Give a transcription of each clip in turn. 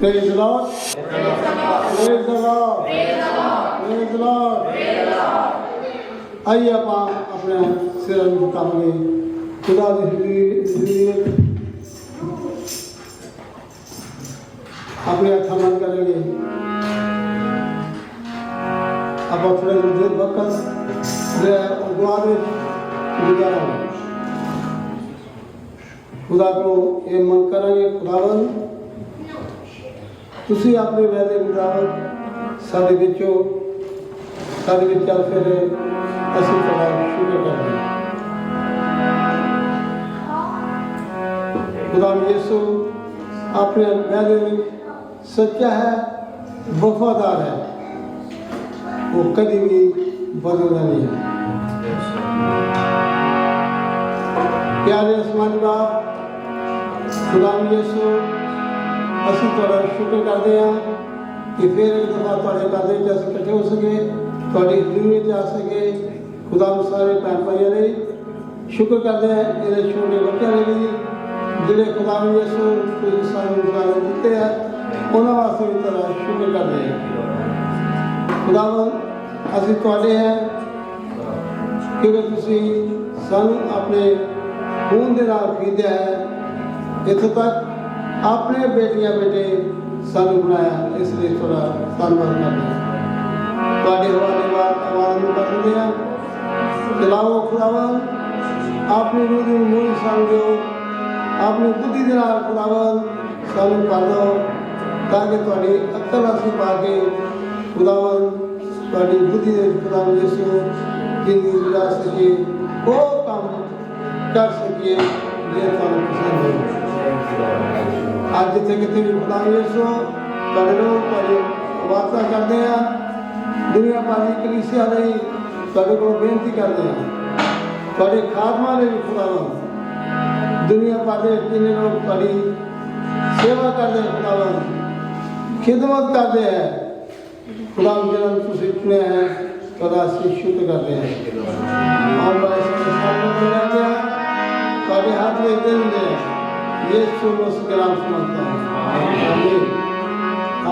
Praise the Lord. Praise the Lord. Praise the Lord. आइए आप अपने सिर झुकाएंगे खुदा की अपने अखा बंद करेंगे। अब थोड़े देर वक्त दुआ में गुजारा खुदा को ये मन करेंगे खुदावन तुसी अपने वादे मुताबिक साडे विचों चल फिरे असीं तुहाडा शुक्र करदे खुदा यीशु अपने वादे में सच्चा है वफादार है वो कभी भी बदलता नहीं है। प्यारे आसमानी बाप खुदा यीशु ਅਸੀਂ ਤੁਹਾਡਾ ਸ਼ੁਕਰ ਕਰਦੇ ਹਾਂ ਕਿ ਫਿਰ ਇੱਕ ਦਫਾ ਤੁਹਾਡੇ ਘਰ ਦੇ ਵਿੱਚ ਅਸੀਂ ਇਕੱਠੇ ਹੋ ਸਕੇ ਤੁਹਾਡੀ ਹਜ਼ੂਰੀ ਵਿੱਚ ਆ ਸਕੇ ਖੁਦਾ ਸਾਰੇ ਭੈਣ ਭਾਈਆਂ ਲਈ ਸ਼ੁਕਰ ਕਰਦੇ ਹਾਂ ਇਹਦੇ ਛੋਟੇ ਬੱਚਿਆਂ ਲਈ ਵੀ ਜਿਹੜੇ ਖੁਦਾ ਯਿਸੂ ਤੁਸੀਂ ਸਾਨੂੰ ਗੁਜ਼ਾਰੇ ਦਿੱਤੇ ਆ ਉਹਨਾਂ ਵਾਸਤੇ ਵੀ ਤੁਹਾਡਾ ਸ਼ੁਕਰ ਕਰਦੇ ਹਾਂ। ਖੁਦਾਵੰਦ ਅਸੀਂ ਤੁਹਾਡੇ ਹਾਂ ਕਿਉਂਕਿ ਤੁਸੀਂ ਸਾਨੂੰ ਆਪਣੇ ਖੂਨ ਦੇ ਨਾਲ ਖਰੀਦਿਆ ਹੈ ਇੱਥੋਂ ਤੱਕ अपने बेटियां बेटे सानू बनाया इसलिए थोड़ा धन्यवाद करते हैं आवाज़ में कर देते हैं चलाओ खुदावन अपनी रूह की मूल सानू दो अपनी बुद्धि के नाल खुदावन सानू कर दो ताकि थोड़ी अक्ल असीं पा के खुदावन थोड़ी बुद्धि दे खुदावन यीशु जिंदगी गुजार सके वो काम कर सकिए जो तुहानू पसंद हो। आज जिथे कितने भी खुदा यीशु बड़े लोग बड़ी वार्ता करते हैं दुनिया भर की कलीसिया ਲਈ ਤੁਹਾਡੇ ਕੋਲ ਬੇਨਤੀ ਕਰਦੇ ਹਾਂ ਤੁਹਾਡੇ ਖਾਦਮਾਂ ਲਈ ਵੀ ਖੁਦਾਵੰਦ ਦੁਨੀਆ ਭਰ ਦੇ ਜਿੰਨੇ ਲੋਕ ਤੁਹਾਡੀ ਸੇਵਾ ਕਰਦੇ हैं खुदावंद खिदमत करते हैं खुदावंद जिन्होंने ਤੁਸੀਂ ਚੁਣਿਆ है ਤੁਹਾਡਾ ਅਸੀਂ ਸ਼ੁਕਰ ਕਰਦੇ हैं और बड़े सारे रहते हैं ਤੁਹਾਡੇ ਹੱਥ ਵਿੱਚ ਦੇ ਦਿੰਦੇ हैं यीशु मसीह के नाम से मांगता हूं आमीन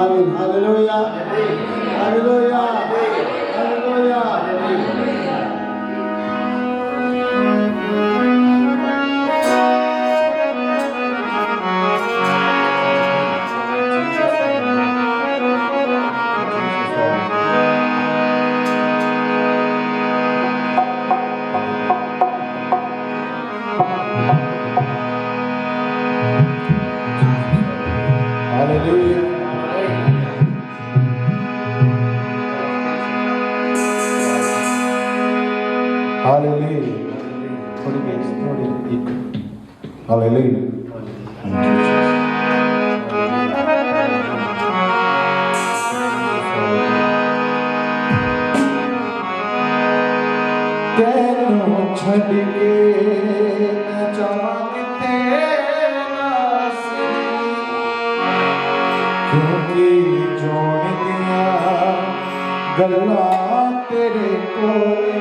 आमीन हालेलुया हालेलुया हालेलुया Hallelujah. तेनू छड़ के न जावां किते नासी क्योंकि जोड़ दिया गल्लां तेरे कोल ने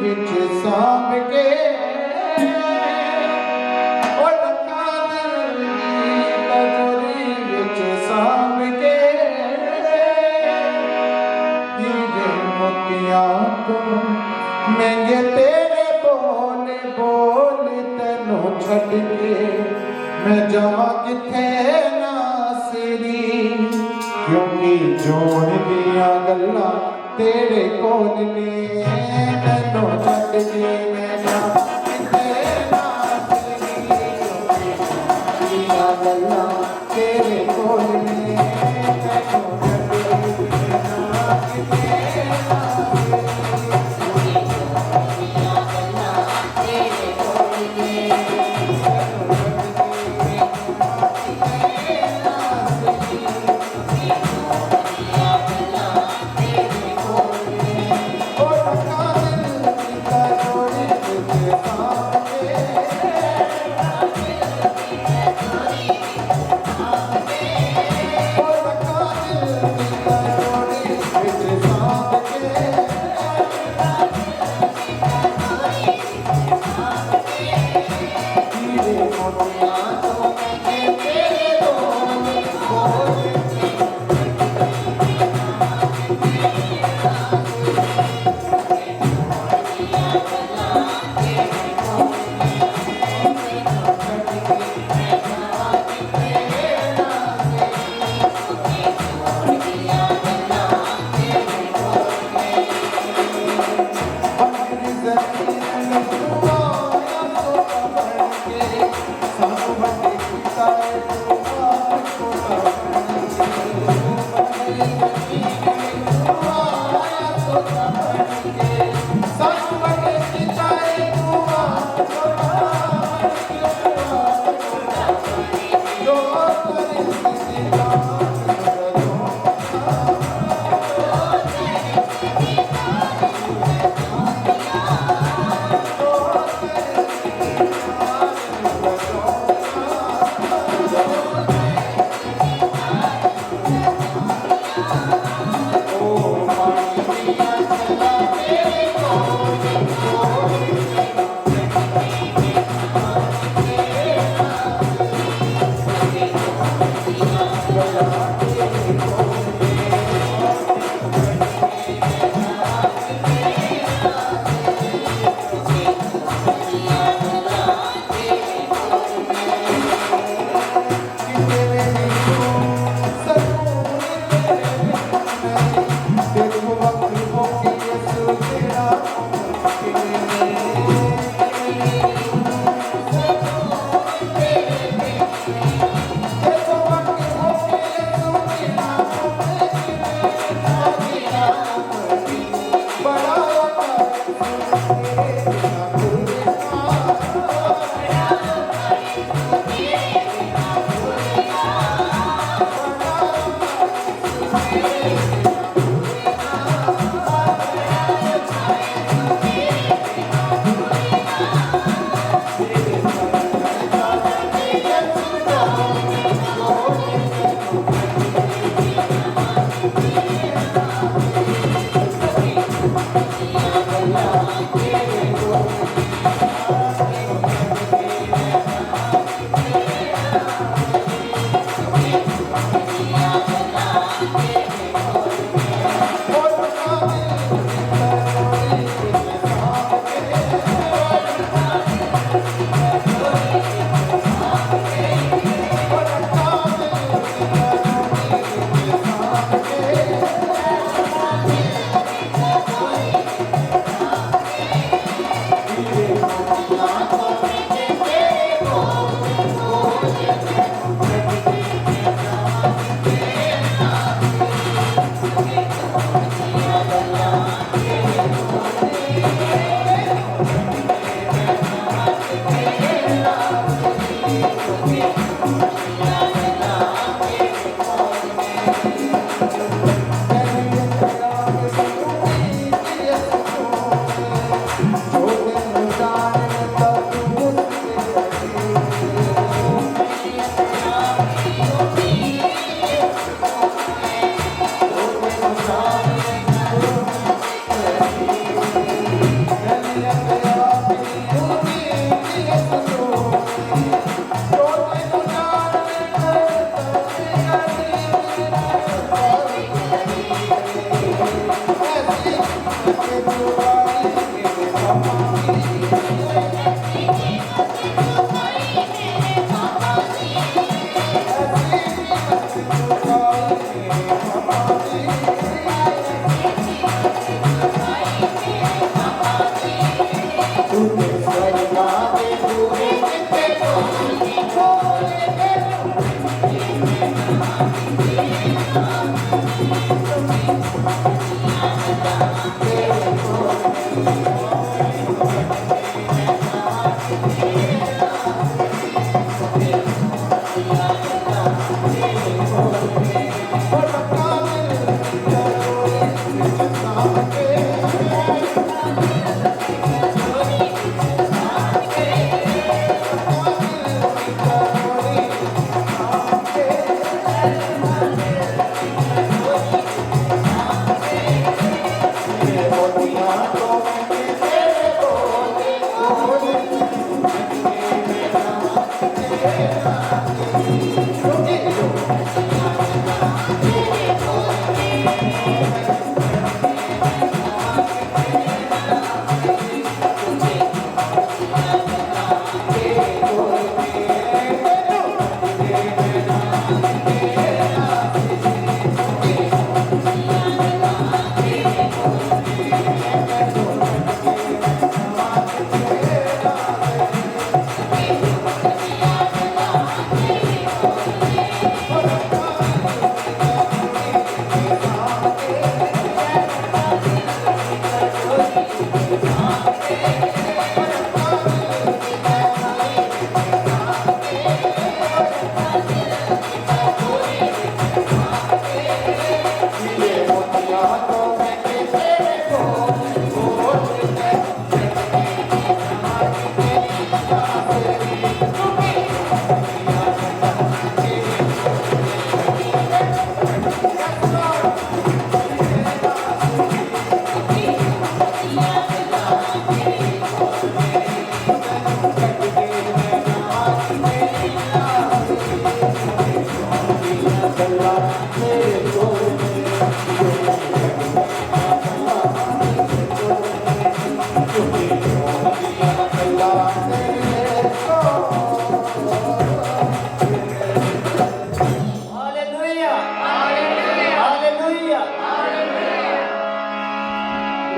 विच सांभ के विच सांभ के हीरे मोतियां तो महंगे तेरे बोल बोल तेनू छड़ के मैं जावां किथे नासरी क्योंकि जोड़ दिया गल्लां तेरे कोल ने तैनू छड़ के मैं जावां किथे नासरी क्योंकि दिया गल्लां तेरे कोल ने तैनू छड़ के मैं जावां किथे नासरी दिया गल्लां तेरे कोल ने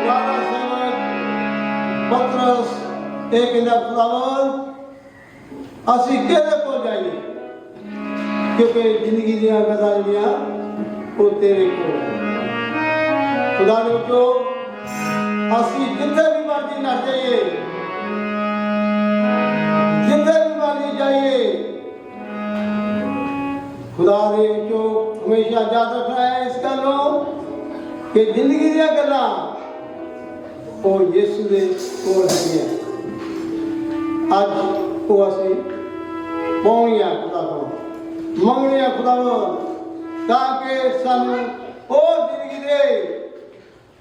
खुदा सेवक पतरस ਇਹ ਕਹਿੰਦਾ ਖੁਦਾਵੰਦ ਅਸੀਂ ਕਿਹਦੇ ਕੋਲ ਜਾਈਏ ਕਿਉਂਕਿ ਜ਼ਿੰਦਗੀ ਦੀਆਂ ਗੱਲਾਂ ਜਿਹੜੀਆਂ ਉਹ ਤੇਰੇ ਕੋਲ ਖੁਦਾ ਦੇ ਵਿੱਚੋਂ ਅਸੀਂ ਜਿੱਥੇ ਵੀ ਮਰਜ਼ੀ ਨਾ ਜਾਈਏ ਜਿੱਥੇ ਵੀ ਮਰਜ਼ੀ ਜਾਈਏ खुदा दे विचों हमेशा याद रखना है इस गल नूं कि जिंदगी दी गल्लां ओ यीशु दे कोल हैगियां अज ओ असीं पाउणियां खुदा कोल मंगणियां खुदा कोल ताकि सानूं ओ जिंदगी दे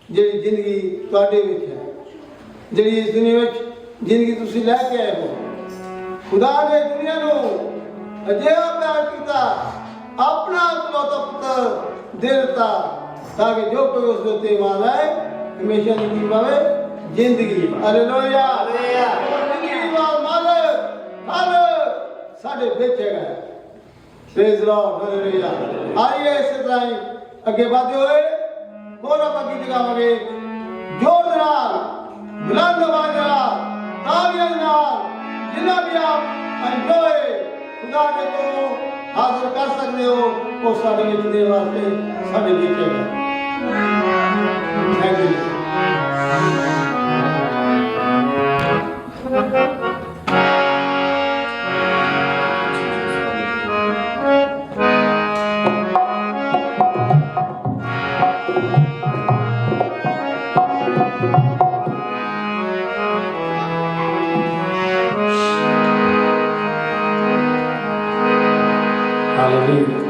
जिहड़ी जिंदगी तुहाडे विच है जिहड़ी इस दुनिया विच जिंदगी तुसीं लै के आए हो खुदा ने दुनिया नूं अजिहा प्यार कीता अपना इकलौता पुत्र दे दिता ताकि जो कोई उस उत्ते ईमान लाए हमेशा जिंदगी पावे जिंदगी हालेलुया जिंदगी दा मालिक साडे विच हैगा प्रेज लॉर्ड हालेलुया आइए इस तरह ही अगे बढ़ते हुए होर आपां गीत गावांगे जोर दे नाल बुलंद आवाज़ नाल तालियां दे नाल जिन्ना भी आप एंजॉय खुदा ने को हासिल कर सकते हो वो साढ़े विच दे वास्ते साढ़े विच है थैंक यू Hallelujah.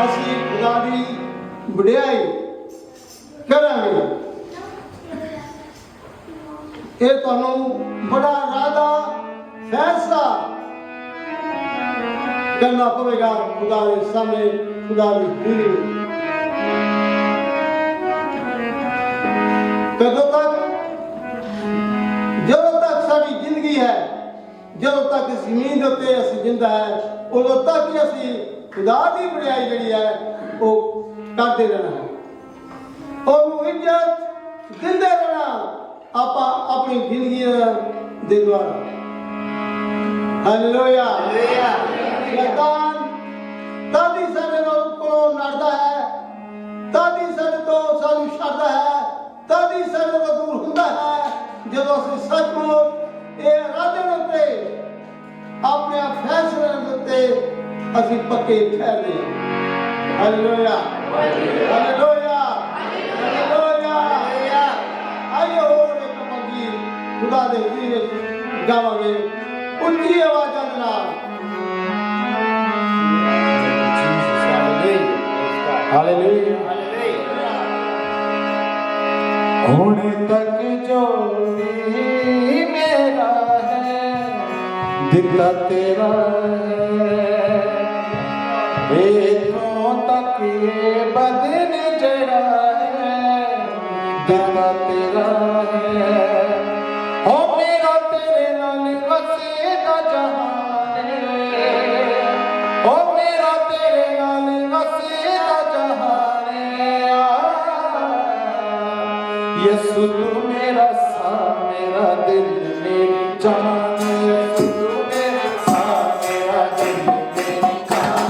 ਅਸੀਂ ਖੁਦਾ ਦੀ ਵਡਿਆਈ ਕਰਾਂਗੇ। ਇਹ ਤੁਹਾਨੂੰ ਬੜਾ ਰਾਦਾ ਫੈਸਲਾ ਕਰਨਾ ਪਵੇਗਾ ਖੁਦਾ ਦੇ ਸਾਹਮਣੇ, ਖੁਦਾ ਦੀ ਹਜ਼ੂਰੀ ਵਿੱਚ। ਕਦੋਂ ਤੱਕ? ਜਦੋਂ ਤੱਕ ਸਾਡੀ ਜ਼ਿੰਦਗੀ ਹੈ, ਜਦੋਂ ਤੱਕ ਜ਼ਮੀਨ ਦੇ ਉੱਤੇ ਅਸੀਂ ਜਿੰਦਾ ਹੈ, ਉਦੋਂ ਤੱਕ ਹੀ ਅਸੀਂ ਖੁਦਾ ਦੀ ਵਡਿਆਈ ਜਿਹੜੀ ਹੈ ਉਹ ਕਰਦੇ ਰਹਿਣਾ ਹੈ, ਉਹਨੂੰ ਇੱਜ਼ਤ ਦਿੰਦੇ ਰਹਿਣਾ ਆਪਾਂ ਆਪਣੀ ਜ਼ਿੰਦਗੀ ਦੇ ਦੁਆਰਾ। ਹਾਲੇਲੂਇਆ। ਸ਼ੈਤਾਨ ਤਾਦੀ ਸਾਡੇ ਕੋਲੋਂ ਲੜਦਾ ਹੈ, ਤਾਦੀ ਸਾਡੇ ਤੋਂ ਸਾਨੂੰ ਛੱਡਦਾ ਹੈ, ਤਾਦੀ ਸਾਡੇ ਤੋਂ ਦੂਰ ਹੁੰਦਾ ਹੈ ਜਦੋਂ ਅਸੀਂ ਸੱਚਮੁੱਚ ਇਹ ਇਰਾਦੇ ਦੇ ਉੱਤੇ, ਆਪਣੇ ਫੈਸਲੇ ਦੇ ਉੱਤੇ ਅਸੀਂ ਪੱਕੇ ਠਹਿਰਦੇ ਹਾਂ। Hallelujah, hallelujah, hallelujah. ਆइए ਹੋਰ ਇੱਕ ਮੰਗੀ ਖੁਦਾ ਦੇ ਹਜ਼ੂਰੀ ਵਿੱਚ ਗਾਵਾਂਗੇ ਉੱਚੀ ਆਵਾਜ਼ਾਂ ਦੇ ਨਾਲ। हालेलुया। हुण तक जो भी मेरा है दिता तेरा है, इथों तक ये बदन जड़ा है दिता तेरा है। ओ मेरा तेरे नाल वसेगा जहान है, ओ मेरा तेरे नाल वसेगा जहान है। यसु तू मेरा सा, मेरा दिल, मेरी जान, यसु तू मेरा सा, मेरा दिल, मेरी जान,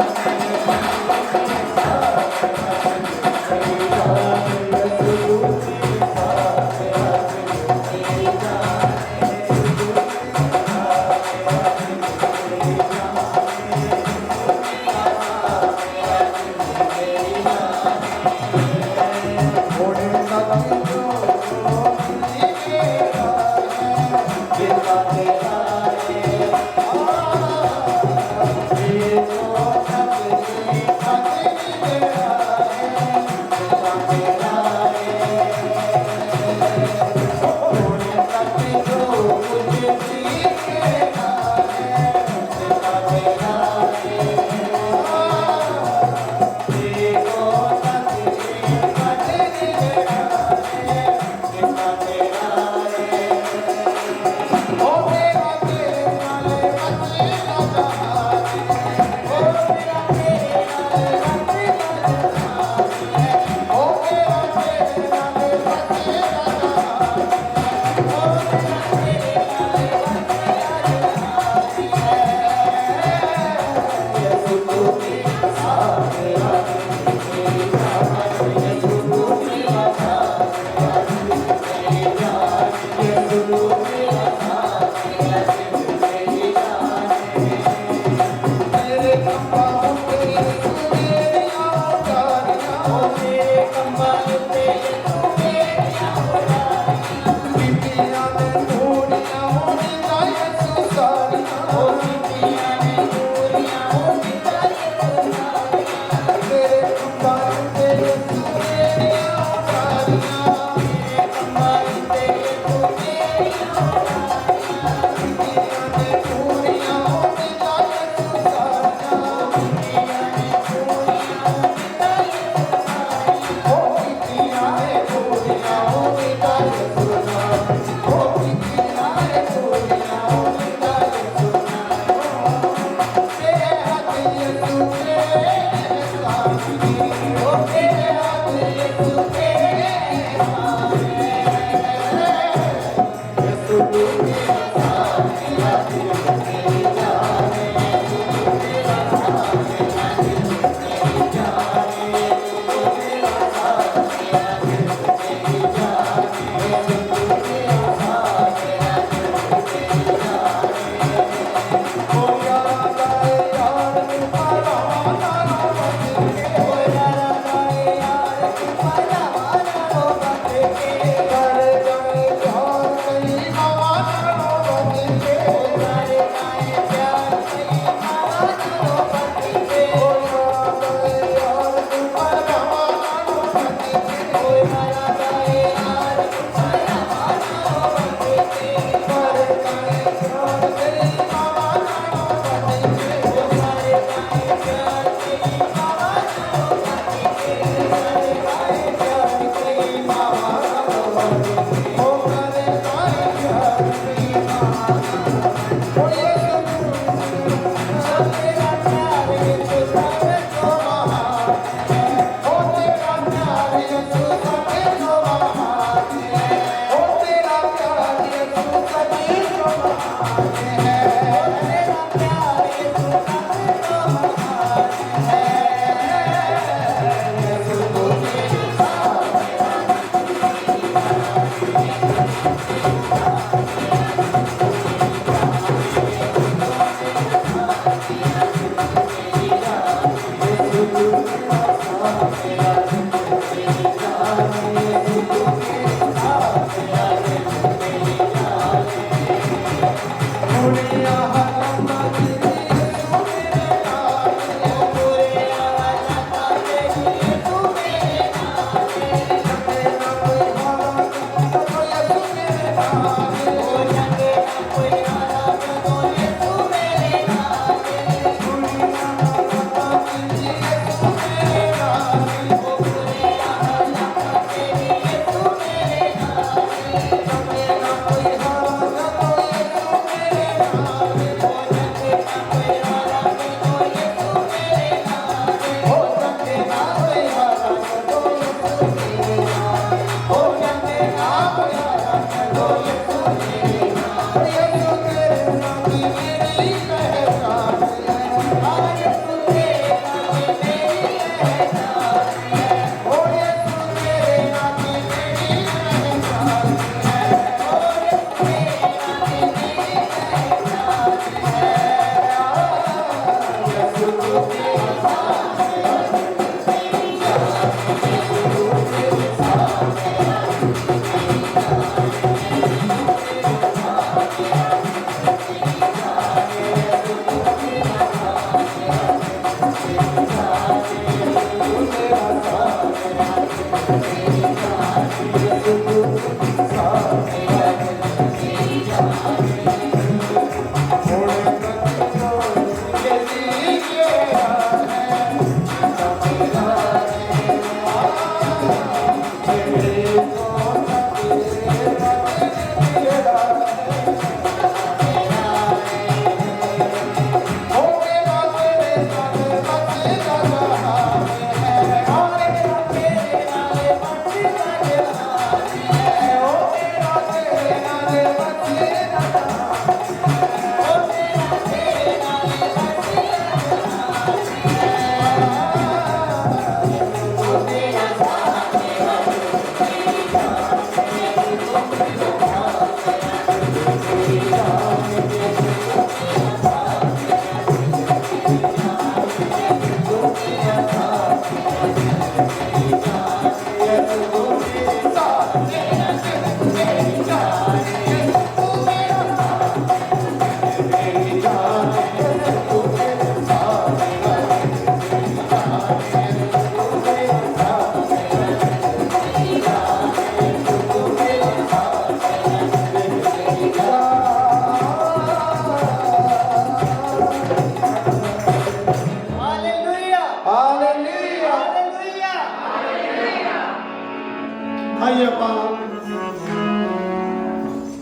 आइए ਆਪਾਂ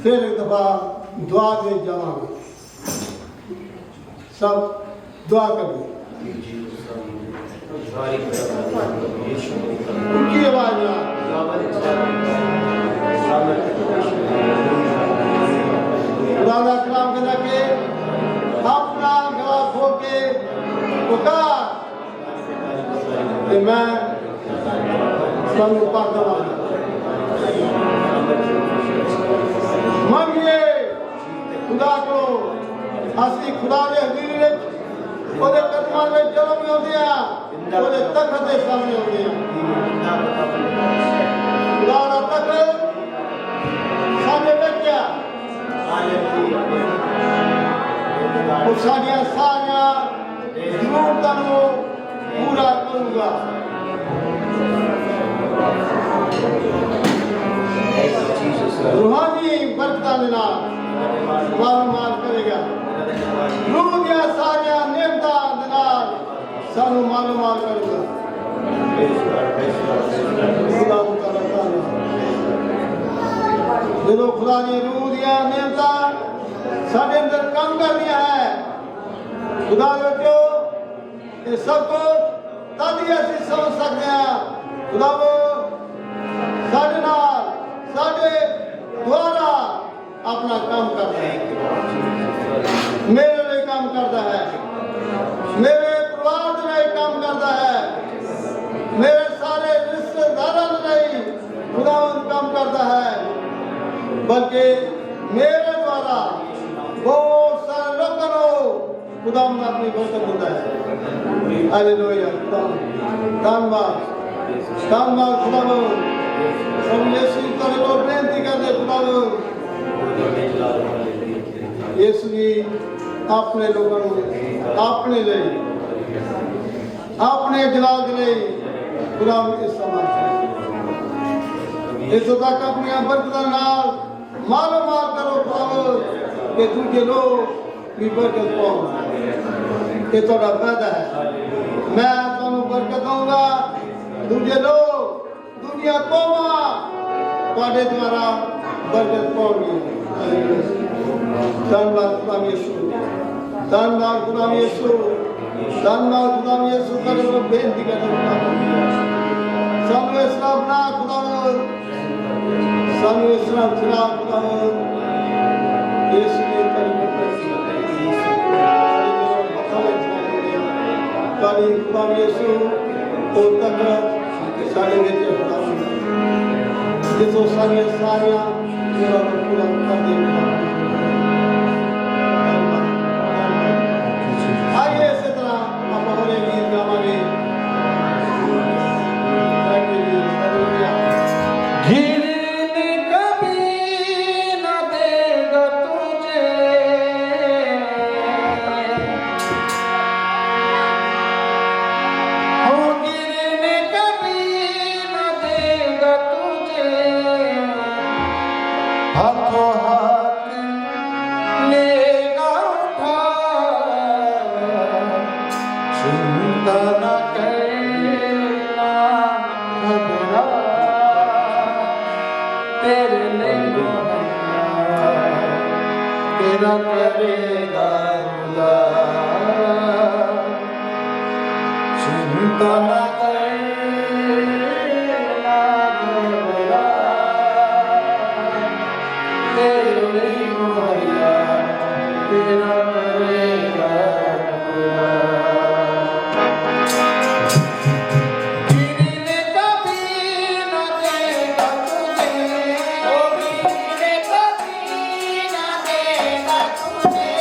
फिर एक दफा दुआ में जावांगे सब दुआ करिए उनकी आवाज में खुदा का कलाम कहता कि अपना गला खोल के पुकार कि मैं ਤੁਹਾਨੂੰ ਪਾਕ ਦਵਾਂਗਾ ਮੰਗੀਏ खुदा को ਅਸੀਂ खुदा ਦੇ ਹਜ਼ੂਰੀ ਵਿੱਚ ਉਹਦੇ ਕਦਮਾਂ ਵਿੱਚ ਜਦੋਂ ਵੀ ਆਉਂਦੇ ਆ ਉਹਦੇ ਤਖਤ ਦੇ ਸਾਹਮਣੇ ਆਉਂਦੇ ਆ खुदा ਦਾ ਤਖਤ ਸਾਡੇ ਵਿੱਚ ਆ ਉਹ ਸਾਡੀਆਂ ਸਾਰੀਆਂ ਜ਼ਰੂਰਤਾਂ ਨੂੰ ਪੂਰਾ ਕਰੂਗਾ रूहानी बरकतां दे नाल मालूमात करेगा रूह दियां सारियां नेमतां दे नाल सानू मालूमात करेगा खुदा मुताला जो खुदा दी रूह दियां नेमतां साडे अंदर काम करदियां है खुदा जो ये सब कुछ तद ही असीं समझ सकते हैं खुदा वो साडे नाल साडे द्वारा अपना काम करता है मेरे लिए काम करता है मेरे परिवार के लिए काम करता है मेरे सारे रिश्तेदारों के लिए खुदावंद काम करता है बल्कि मेरे द्वारा बहुत सारे लोगों को खुदावंद अपनी बरकत देता है हालेलुया धन्यवाद धन्यवाद खुदावंद सब यीशु तेरे को बेनती करते खुदावंद यीशु जी अपने लोगों को अपने लिए अपने जलाल के लिए खुदावंद इस्तेमाल इस तक अपनी बरकत नाल मारो मार करो पाओ कि दूजे लोग भी बरकत पाओ। ये थोड़ा फायदा है। मैं तुहानू बरकत दूंगा, दूजे लोग दुनिया कौमा तुहाडे द्वारा बरकत पाओगी। धन्यवाद खुदा यीशु, धन्यवाद खुदा यीशु, धन्यवाद खुदा यीशु। तेरे को बेनती करता हूं सानू इस्लाम ना खुदा, सानू इस्लाम खुदा खुदा यीशु ने तेरे को ताली खुदा यीशु और तक सारे विच खुदा जिसो सारी सारियां मेरा पूरा कर देगा। आइए इसी तरह आप हमारे गीत गावांगे। गिरने कभी न देगा तुझे, हो गिरने कभी न देगा तुझे, हाथों हाथ लेगा उठा, चिंता न करना घबरा, तेरे लिए तेरा करेगा खुदा, चिंता न करना घबरा, तेरे लिए तेरा करेगा खुदा। गिरने कभी न देगा तुझे, ओ गिरने कभी न देगा तुझे,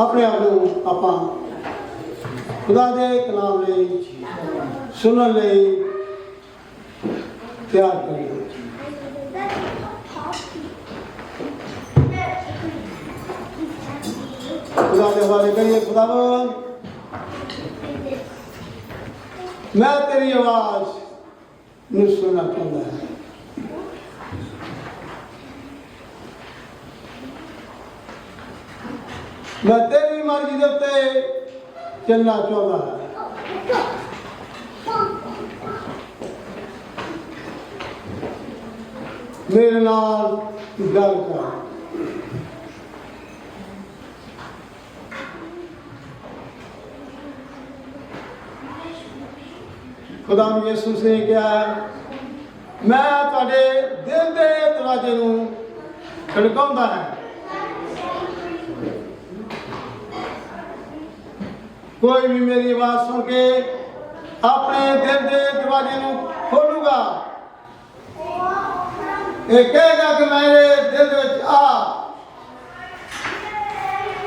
अपने आप को ਆਪਾਂ खुदा ਦੇ ਕਲਾਮ ਲਈ ਸੁਣਨ ਲਈ ਤਿਆਰ ਕਰੀਏ। खुदा के हवाले करिए। खुदावन मैं तेरी आवाज नहीं सुनना चाहता है। मैं तेरी मर्जी के उत्ते चलना चाहता है। मेरे नाल गल कर। खुदा यीशु ने कहा मैं तुहाडे दिल दे दरवाजे नूं खड़काउंदा है। कोई भी मेरी आवाज सुन के अपने दिल के दरवाजे नूं खोलूगा ਇਹ ਕਹੇਗਾ ਕਿ ਮੇਰੇ ਦਿਲ ਵਿੱਚ ਆ,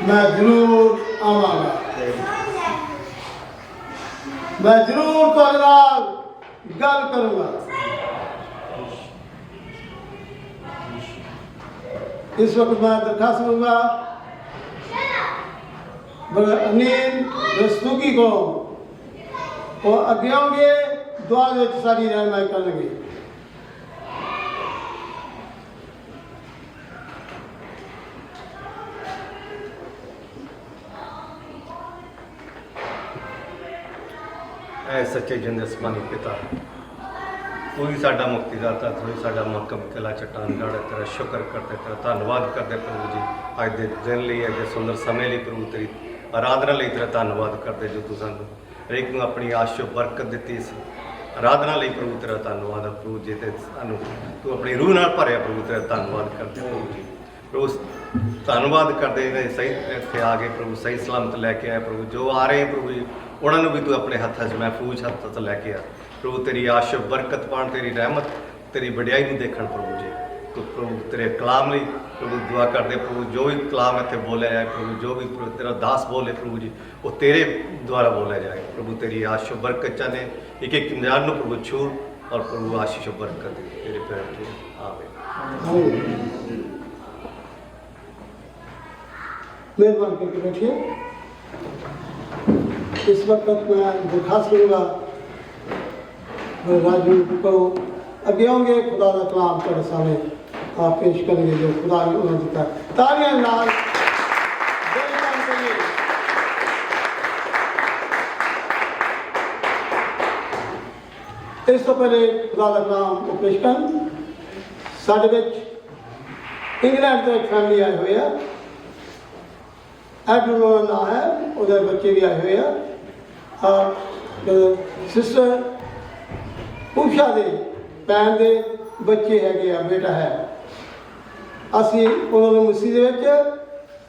ਮੈਂ ਜ਼ਰੂਰ ਆਵਾਂਗਾ, ਮੈਂ ਜ਼ਰੂਰ ਤੁਹਾਡੇ ਨਾਲ ਗੱਲ ਕਰੂੰਗਾ। इस वक्त मैं दरखास्त करूँगा अनिल रस्तुगी को और अगे होंगे दुआ में सारी रहनुमाई करेंगे। ऐ सच्चे जिंद आसमानी पिता, तू ही साडा मुक्तिदाता, तू ही साडा महकम किला चट्टान गढ़, तेरा शुक्र करते, तेरा धन्यवाद करते प्रभु जी। अज के दिन लिए, अज सुंदर समय लिए प्रभु तेरी आराधना लिए तेरा धन्यवाद करते, जो तू सानू हरेक नूं अपनी आश बरकत दी इस आराधना लिए प्रभु तेरा धन्यवाद प्रभु जी। ते सानू तू अपनी रूह नाल भरिया प्रभु तेरा धन्यवाद करते प्रभु जी। प्रभु धन्यवाद करते सही इत्थे आ गए प्रभु, सही सलामत लैके आए प्रभु। जो आ रहे हैं प्रभु जी उन्होंने भी तू अपने हत्थ च महफूज हत्थ च लैके आ प्रभु। तेरी आश बरकत पाण, तेरी रहमत, तेरी वडियाई नूं देखण प्रभु जी। तो प्रभु तेरे कलाम लिए प्रभु दुआ करते प्रभु, जो भी कलाम इत्थे बोलिया जाए प्रभु, जो भी तेरा दास बोले प्रभु जी वो तेरे द्वारा बोलिया जाए प्रभु। तेरी आश बरकत चाहते एक एक जान नूं प्रभु छू और प्रभु आशीष बरकत दे तेरे पैर के आमीन। मेहरबान करके बैठिए। इस वक्त मैं दरखास्त करूँगा राजू को अगे होंगे खुदा का कलाम तेरे सामने आप पेश करेंगे जो खुदा ने उन्हें दिता। तालियां नाल बेईमान करिए। इस तो पहले खुदा का कलाम को पेश कर साढ़े विच इंग्लैंड तो एक फैमिली आए हुए है, एडू ना है, उधर बच्चे भी आए हुए हैं और सिस्टर उषा दे भैन दे बच्चे है, बेटा है। असी उन्होंने मसीह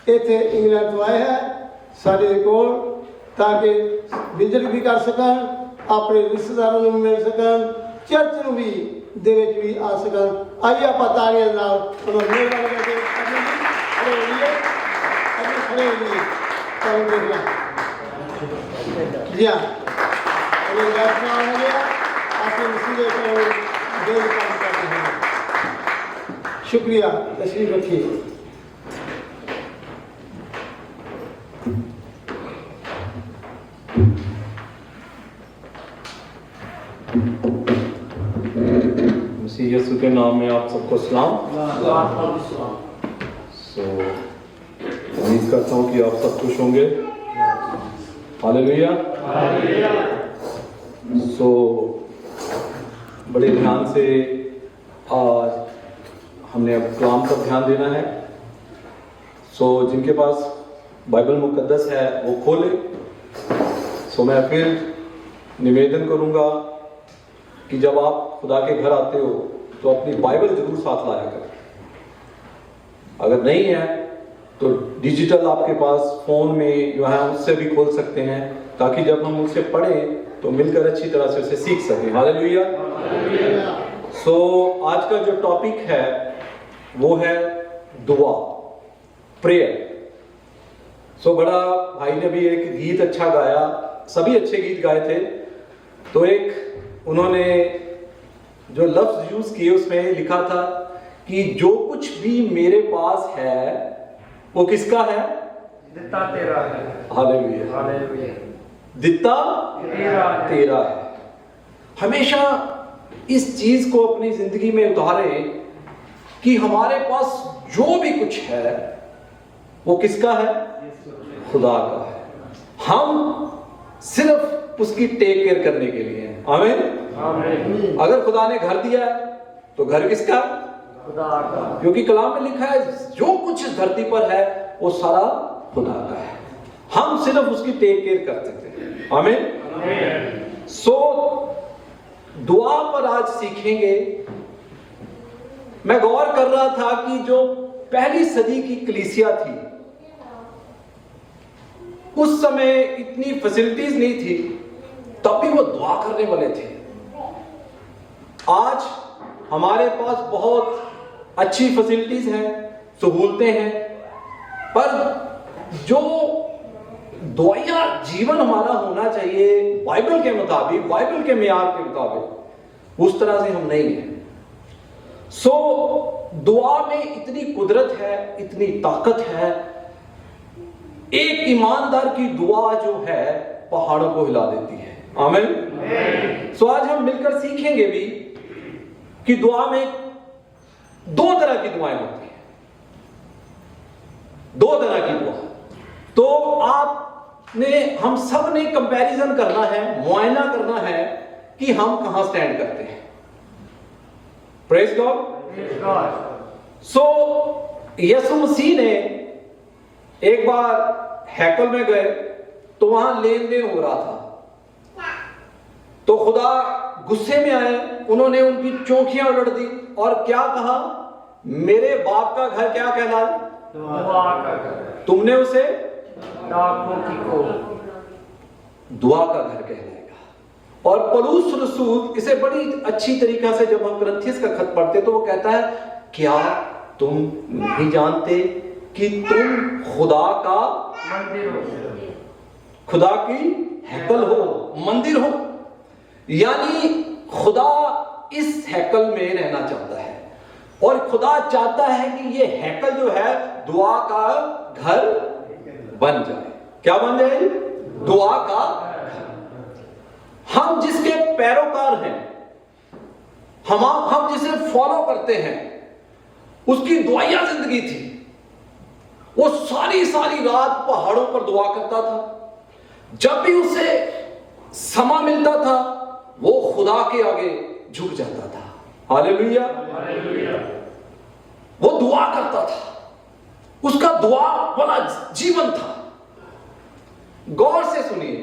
इतने इंग्लैंड तो आए हैं साढ़े कोल ताकि विजिट भी कर सकन, अपने रिश्तेदारों को मिल सकन, चर्च में भी दे भी आ सकन। आइए आप तालियां नाल उन्होंने मेहरबानी करके खड़े होइए, अभी खड़े होइए जी हाँ, अभी बैठना हो गया आपके मसीह को देर काम करते हैं। शुक्रिया, तशरीफ रखिए। मसीह यीशु के नाम में आप सबको सलाम। उम्मीद करता हूँ कि आप सब खुश होंगे। हालेलुया। बड़े ध्यान से आज हमने अब कलाम पर ध्यान देना है। जिनके पास बाइबल मुकद्दस है वो खोले। मैं फिर निवेदन करूँगा कि जब आप खुदा के घर आते हो तो अपनी बाइबल जरूर साथ लाया करें। अगर नहीं है तो डिजिटल आपके पास फ़ोन में जो है उससे भी खोल सकते हैं, ताकि जब हम उससे पढ़ें तो मिलकर अच्छी तरह से उसे सीख सकें। हालेलुया। आज का जो टॉपिक है वो है दुआ, प्रेयर। बड़ा भाई ने भी एक गीत अच्छा गाया, सभी अच्छे गीत गाए थे। तो एक उन्होंने जो लफ्ज यूज किए उसमें लिखा था कि जो कुछ भी मेरे पास है वो किसका है? दिता तेरा है। हालेलुया। हालेलुया। दिता तेरा है। हमेशा इस चीज को अपनी जिंदगी में उतारें कि हमारे पास जो भी कुछ है वो किसका है? खुदा का है। हम सिर्फ उसकी टेक केयर करने के लिए हैं। आमीन। अगर खुदा ने घर दिया है तो घर किसका? खुदा का। क्योंकि कलाम में लिखा है जो कुछ इस धरती पर है वो सारा खुदा का है, हम सिर्फ उसकी टेक केयर कर सकते हैं। आमीन। दुआ पर आज सीखेंगे। मैं गौर कर रहा था कि जो पहली सदी की कलीसिया थी उस समय इतनी फैसिलिटीज नहीं थी, तब भी वो दुआ करने वाले थे। आज हमारे पास बहुत अच्छी फैसिलिटीज हैं, सहूलतें हैं, पर जो दुआया जीवन हमारा होना चाहिए बाइबल के मुताबिक, बाइबल के मियार के मुताबिक, उस तरह से हम नहीं हैं। सो दुआ में इतनी कुदरत है, इतनी ताकत है। एक ईमानदार की दुआ जो है पहाड़ों को हिला देती है। आमीन। सो आज हम मिलकर सीखेंगे भी कि दुआ में दो तरह की दुआएं होती हैं, दो तरह की दुआ। तो आपने, हम सब ने कंपैरिजन करना है, मुआयना करना है कि हम कहां स्टैंड करते हैं। Praise God. सो यीशु मसीह ने एक बार हैकल में गए तो वहां लेन देन हो रहा था, तो खुदा गुस्से में आए, उन्होंने उनकी चौकियां उलट दी और क्या कहा, मेरे बाप का घर क्या कहलाए, दुआ का घर, तुमने उसे डाकों की को दुआ का घर कहलाएगा। और पौलुस रसूल इसे बड़ी अच्छी तरीका से, जब हम कुरिन्थियस का खत पढ़ते तो वो कहता है, क्या तुम नहीं जानते कि तुम खुदा का मंदिर हो, खुदा की हैकल हो, मंदिर हो। यानी खुदा इस हैकल में रहना चाहता है और खुदा चाहता है कि ये हैकल जो है दुआ का घर बन जाए। क्या बन जाए? दुआ का घर। हम जिसके पैरोकार हैं, हम जिसे फॉलो करते हैं, उसकी दुआया जिंदगी थी। वो सारी रात पहाड़ों पर दुआ करता था। जब भी उसे समय मिलता था वो खुदा के आगे झुक जाता था। हालेलुया। वो दुआ करता था, उसका दुआ वाला जीवन था। गौर से सुनिए,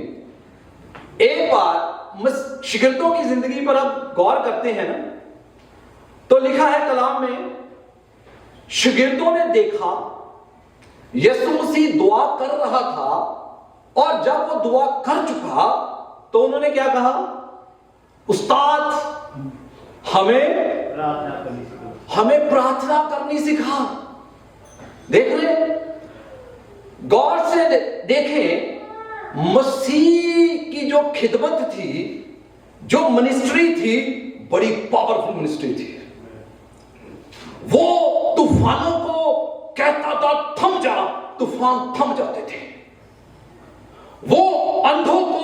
एक बार शिगिर्दों की जिंदगी पर अब गौर करते हैं ना, तो लिखा है कलाम में, शिगिर्दों ने देखा यीशु मसीह दुआ कर रहा था और जब वो दुआ कर चुका तो उन्होंने क्या कहा, उस्ताद हमें प्रार्थना करनी सिखा। देख रहे, गौर से देखें, मसीह की जो खिदमत थी, जो मिनिस्ट्री थी, बड़ी पावरफुल मिनिस्ट्री थी। वो तूफानों को कहता था थम जा, तूफान थम जाते थे। वो अंधों को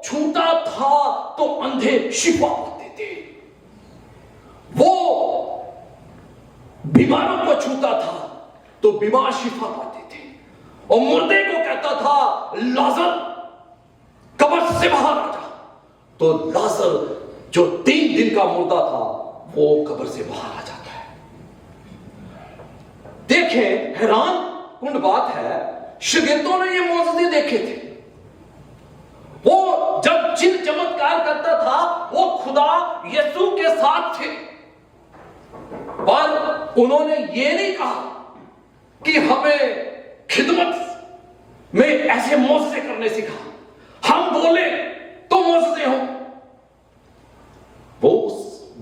छूता था तो अंधे शिफा पाते थे। वो बीमारों को छूता था तो बीमार शिफा पाते थे। और मुर्दे को कहता था लाजर कब्र से बाहर आ जा, तो लाजर जो 3 दिन का मुर्दा था वो कब्र से बाहर आ जाता है। देखें, हैरान कुंड बात है, शिगिर्दों ने ये मौजूदे देखे थे। वो जब चिन्ह चमत्कार करता था वो खुदा यीशु के साथ थे, पर उन्होंने ये नहीं कहा कि हमें खिदमत में ऐसे मौजूदे करने सिखा, हम बोले तो मौजूदे हो। वो उस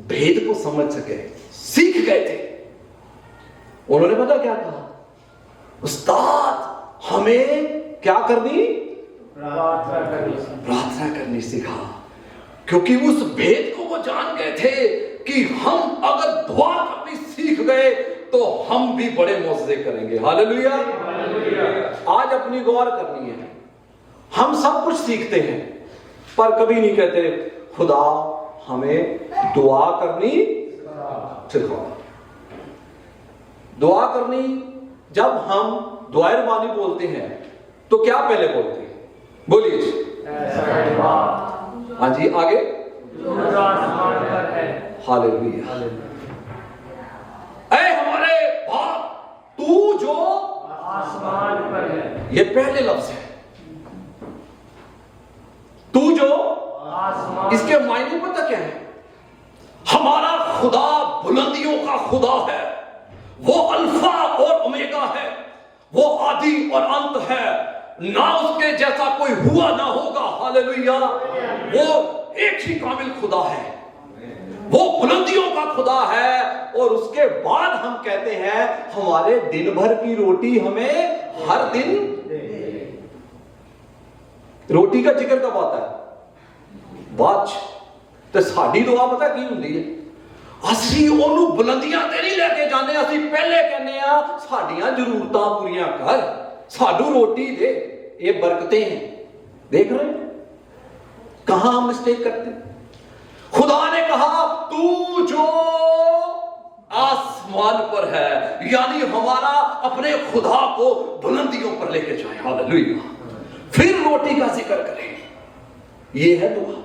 भेद को समझ सके, सीख गए थे। उन्होंने पता क्या कहा, उस्ताद हमें क्या करनी, प्रार्थना करनी सिखा। क्योंकि उस भेद को वो जान गए थे कि हम अगर दुआ करनी सीख गए तो हम भी बड़े मौजूदे करेंगे। हालेलुया। आज अपनी गौर करनी है। हम सब कुछ सीखते हैं पर कभी नहीं कहते खुदा हमें दुआ करनी सिखाओ। दुआ करनी, जब हम दुआए रबानी बोलते हैं तो क्या पहले बोलते हैं? बोलिए। हाँ जी, आगे। हालेलुया। ऐ हमारे बाप तू जो आसमान पर है, ये पहले लफ्ज है। तू जो आसमान, इसके मायने पता क्या है? हमारा खुदा बुलंदियों का खुदा है। वो अल्फा और ओमेगा है, वो आदि और अंत है, ना उसके जैसा कोई हुआ ना होगा। हालेलुया। वो एक ही कामिल खुदा है। वो बुलंदियों का खुदा है, और उसके बाद हम कहते हैं हमारे दिन भर की रोटी हमें हर दिन। रोटी का जिक्र कब आता है? बाद ते साडी दुआ पता की हुंदी है? ਅਸੀਂ ਉਹਨੂੰ ਬੁਲੰਦੀਆਂ ਤੇ ਨਹੀਂ ਲੈ ਕੇ ਜਾਂਦੇ, ਅਸੀਂ ਪਹਿਲੇ ਕਹਿੰਦੇ ਆ ਸਾਡੀਆਂ ਜ਼ਰੂਰਤਾਂ ਪੂਰੀਆਂ ਕਰ, ਸਾਨੂੰ ਰੋਟੀ ਦੇ। ये बरकतें हैं, देख रहे हैं कहां हम मिस्टेक करते। खुदा ने कहा तू जो आसमान पर है, यानी हमारा अपने खुदा को बुलंदियों पर लेके जाए, हालेलुया। फिर रोटी का जिक्र करें, ये है दुआ।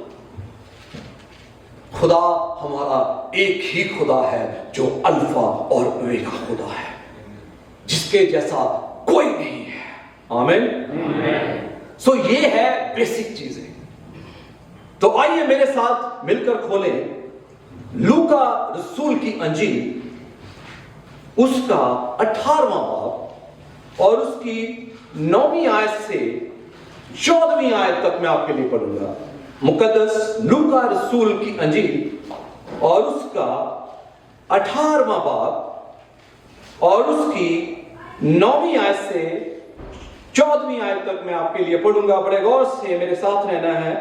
खुदा हमारा एक ही खुदा है जो अल्फा और ओमेगा खुदा है, जिसके जैसा कोई नहीं है। आमीन। सो ये है बेसिक चीजें। तो आइए मेरे साथ मिलकर खोलें लूका रसूल की अंजील, उसका 18वां बाब और उसकी 9वीं आयत से 14वीं आयत तक मैं आपके लिए पढ़ूंगा। मुकद्दस लूका रसूल की अंजील और उसका 18वां बाब और उसकी 9वीं आयत से 14वीं आयत तक मैं आपके लिए पढ़ूंगा। बड़े गौर से मेरे साथ रहना है।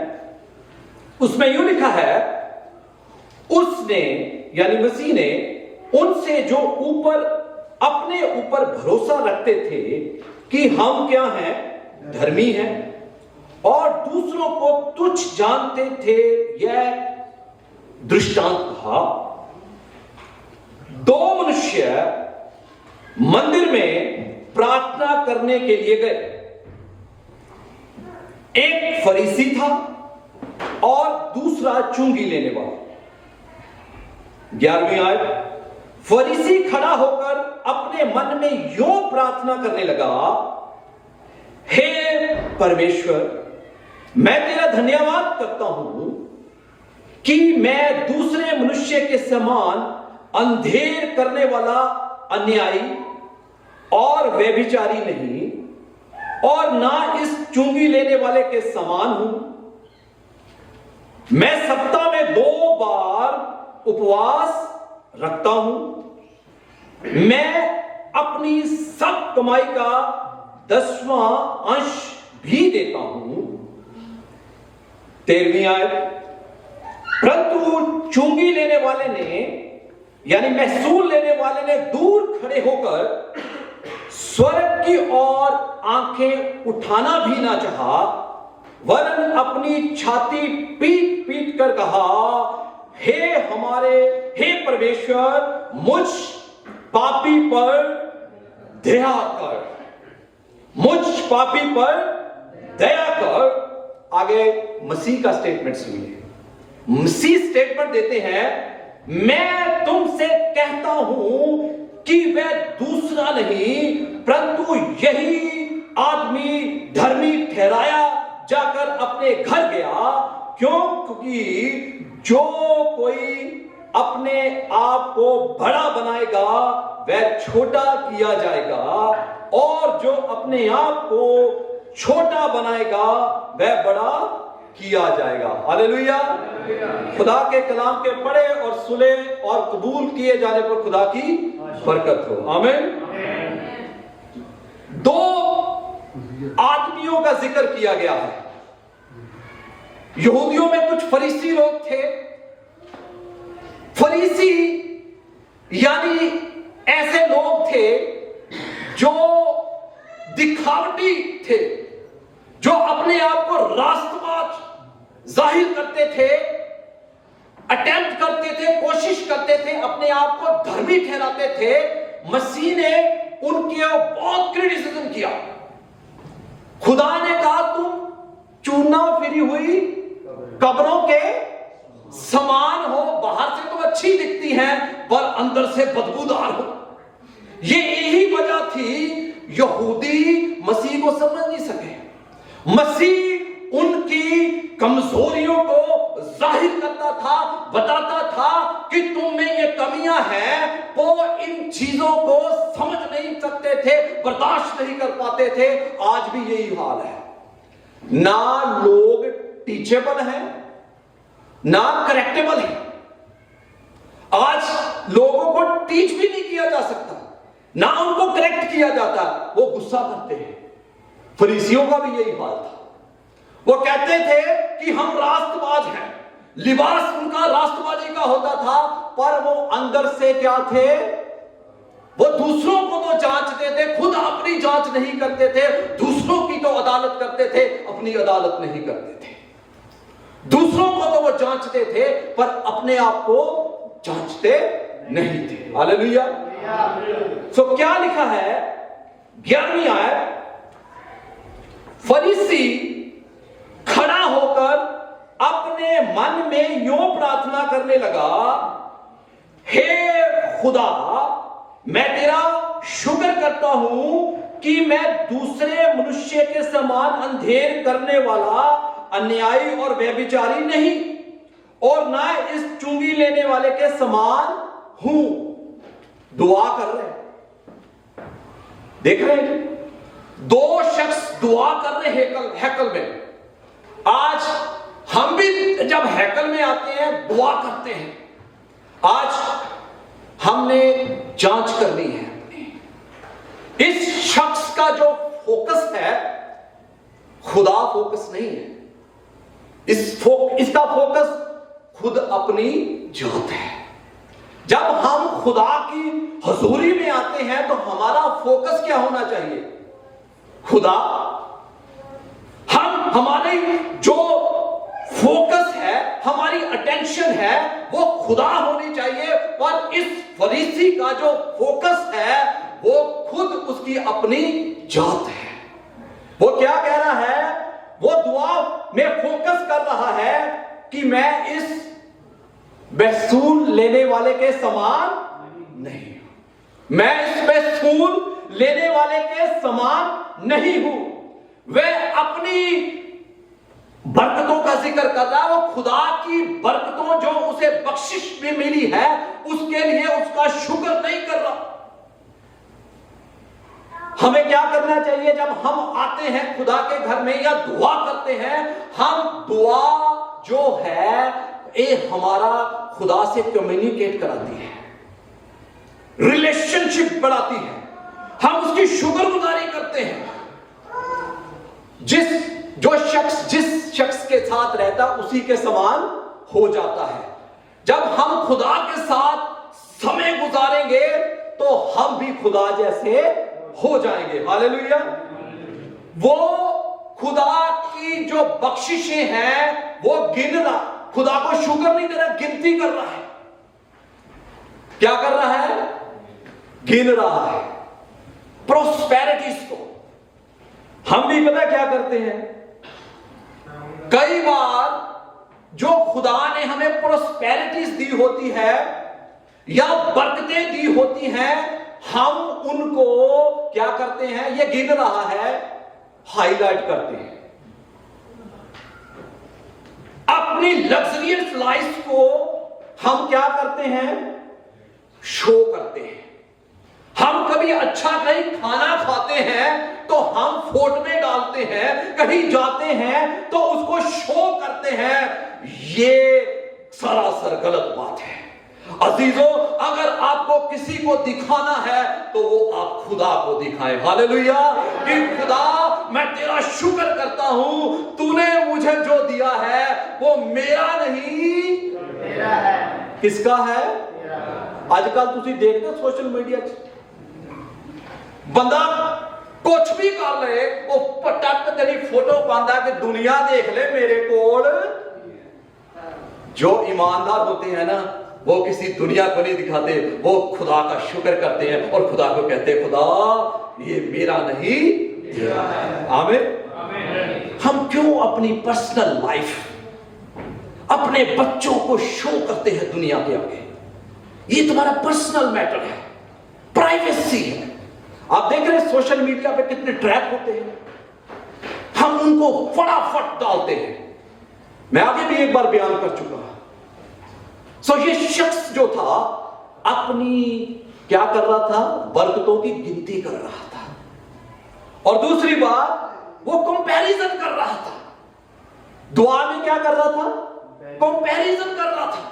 उसमें यूं लिखा है, उसने यानी मसीह ने उनसे जो ऊपर अपने ऊपर भरोसा रखते थे कि हम क्या हैं, धर्मी हैं, और दूसरों को तुच्छ जानते थे, यह दृष्टांत कहा। दो मनुष्य मंदिर में प्रार्थना करने के लिए गए, एक फरीसी था और दूसरा चुंगी लेने वाला। 11वीं आयत, फरीसी खड़ा होकर अपने मन में यूं प्रार्थना करने लगा, हे परमेश्वर, मैं तेरा धन्यवाद करता हूं कि मैं दूसरे मनुष्य के समान अंधेर करने वाला अन्यायी और व्यभिचारी नहीं, और ना इस चुंगी लेने वाले के समान हूं। मैं सप्ताह में 2 बार उपवास रखता हूं। मैं अपनी सब कमाई का 10वां अंश भी देता हूं। 13वीं आयत, परंतु चुंगी लेने वाले ने यानी महसूल लेने वाले ने दूर खड़े होकर स्वर्ग की ओर आंखें उठाना भी ना चाहा, वरन अपनी छाती पीट पीट कर कहा, हे परमेश्वर, मुझ पापी पर दया कर, मुझ पापी पर दया कर। आगे मसीह का स्टेटमेंट सुनिए। मसीह स्टेटमेंट देते हैं, मैं तुमसे कहता हूं कि वह दूसरा नहीं परंतु यही आदमी धर्मी ठहराया जाकर अपने घर गया, क्योंकि जो कोई अपने आप को बड़ा बनाएगा वह छोटा किया जाएगा, और जो अपने आप को छोटा बनाएगा वह बड़ा किया जाएगा। हालेलुया। खुदा के कलाम के पढ़े और सुने और कबूल किए जाने पर खुदा की बरकत हो। आमीन। 2 आदमियों का जिक्र किया गया है। यहूदियों में कुछ फरीसी लोग थे। फरीसी यानी ऐसे लोग थे जो दिखावटी थे, जो अपने आप को राष्ट्रवाद जाहिर करते थे, अटेम्प्ट करते थे, कोशिश करते थे, अपने आप को धर्मी ठहराते थे। मसीह ने उनके बहुत क्रिटिसिज्म किया। खुदा ने कहा तुम चूना फिरी हुई कब्रों के समान हो, बाहर से तो अच्छी दिखती हैं पर अंदर से बदबूदार हो। ये यही वजह थी यहूदी मसीह को समझ नहीं सके। मसीह उनकी कमजोरियों को जाहिर करता था, बताता था कि तुम में ये कमियां हैं। वो इन चीजों को समझ नहीं सकते थे, बर्दाश्त नहीं कर पाते थे। आज भी यही हाल है। ना लोग टीचेबल हैं, ना करेक्टेबल हैं। टीच भी नहीं किया जा सकता, ना उनको करेक्ट किया जाता, वो गुस्सा करते हैं। फरीसियों का भी यही हाल था। वो कहते थे कि हम राष्ट्रवाद हैं, लिबास उनका राष्ट्रवादी का होता था, पर वो अंदर से क्या थे? वो दूसरों को तो जांचते थे, खुद अपनी जांच नहीं करते थे। दूसरों की तो अदालत करते थे, अपनी अदालत नहीं करते थे। दूसरों को तो वो जांचते थे, पर अपने आप को जांचते नहीं थे। हालेलुया। सो क्या लिखा है 11वीं आयत, फरीसी खड़ा होकर अपने मन में यूं प्रार्थना करने लगा, हे खुदा, मैं तेरा शुक्र करता हूं कि मैं दूसरे मनुष्य के समान अंधेर करने वाला, अन्यायी और व्यभिचारी नहीं, और ना इस चुंगी लेने वाले के समान हूं। दुआ कर रहे हैं, देख रहे हैं, दो शख्स दुआ कर रहे हैकल में। आज हम भी जब हैकल में आते हैं दुआ करते हैं। आज हमने जांच करनी है अपनी। इस शख्स का जो फोकस है, खुदा फोकस नहीं है। इसका फोकस खुद अपनी जात है। जब हम खुदा की हजूरी में आते हैं तो हमारा फोकस क्या होना चाहिए? खुदा। हमारी जो फोकस है, हमारी अटेंशन है, वो खुदा होनी चाहिए। पर इस फरीसी का जो फोकस है वो खुद उसकी अपनी जात है। वो क्या कह रहा है? वो दुआ में फोकस कर रहा है कि मैं इस महसूल लेने वाले के समान नहीं हूं, मैं इस महसूल लेने वाले के समान नहीं हूं। वह अपनी बरकतों का जिक्र कर रहा है, वो खुदा की बरकतों जो उसे बख्शिश में मिली है उसके लिए उसका शुक्र नहीं कर रहा। हमें क्या करना चाहिए जब हम आते हैं खुदा के घर में या दुआ करते हैं? हम दुआ जो है ये हमारा खुदा से कम्युनिकेट कराती है, रिलेशनशिप बढ़ाती है, हम उसकी शुक्रगुजारी करते हैं। जिस शख्स के साथ रहता उसी के समान हो जाता है। जब हम खुदा के साथ समय गुजारेंगे तो हम भी खुदा जैसे हो जाएंगे। हालेलुया। वो खुदा की जो बख्शिशें हैं वो गिन रहा, खुदा को शुक्र नहीं दे रहा, गिनती कर रहा है। क्या कर रहा है? गिन रहा है प्रोस्पेरिटीज को। हम भी पता क्या करते हैं? कई बार जो खुदा ने हमें प्रोस्पेरिटीज दी होती है या बरकतें दी होती हैं, हम उनको क्या करते हैं? ये गिन रहा है, हाईलाइट करते हैं। अपनी लग्जरियस लाइफ को हम क्या करते हैं? शो करते हैं। हम कभी अच्छा कहीं खाना खाते हैं तो हम फोटो में डालते हैं, कहीं जाते हैं तो उसको शो करते हैं। ये सरासर गलत बात है। अजीजों, अगर आपको किसी को दिखाना है तो वो आप खुदा को दिखाएं। हालेलुया। कि खुदा, मैं तेरा शुक्र करता हूं, तूने मुझे जो दिया है वो मेरा नहीं, तेरा है। किसका है? आजकल तुसी देखते हो सोशल मीडिया बंदा कुछ भी कर ले, वो पटक तेरी फोटो पांदा कि दुनिया देख ले मेरे कोल। जो ईमानदार होते हैं ना, वो किसी दुनिया को नहीं दिखाते, वो खुदा का शुक्र करते हैं और खुदा को कहते हैं, खुदा ये मेरा नहीं, तेरा है। आमीन। हम क्यों अपनी पर्सनल लाइफ, अपने बच्चों को शो करते हैं दुनिया के आगे? ये तुम्हारा पर्सनल मैटर है, प्राइवेसी है। आप देख रहे हैं सोशल मीडिया पे कितने ट्रैप होते हैं, हम उनको फटाफट डालते हैं। मैं आगे भी एक बार बयान कर चुका हूं। ये शख्स जो था अपनी क्या कर रहा था? बरकतों की गिनती कर रहा था। और दूसरी बात, वो कंपैरिजन कर रहा था। दुआ में क्या कर रहा था? कंपैरिजन कर रहा था।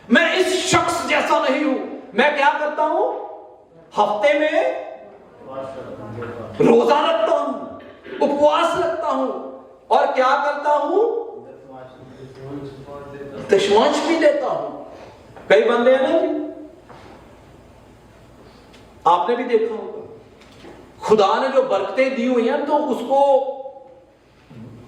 मैं इस शख्स जैसा नहीं हूं, मैं क्या करता हूं? हफ्ते में रोजा रखता हूं, उपवास रखता हूं, और क्या करता हूं? दशमांश भी देता हूं। कई बंदे हैं ना जी, आपने भी देखा होगा, खुदा ने जो बरकतें दी हुई हैं तो उसको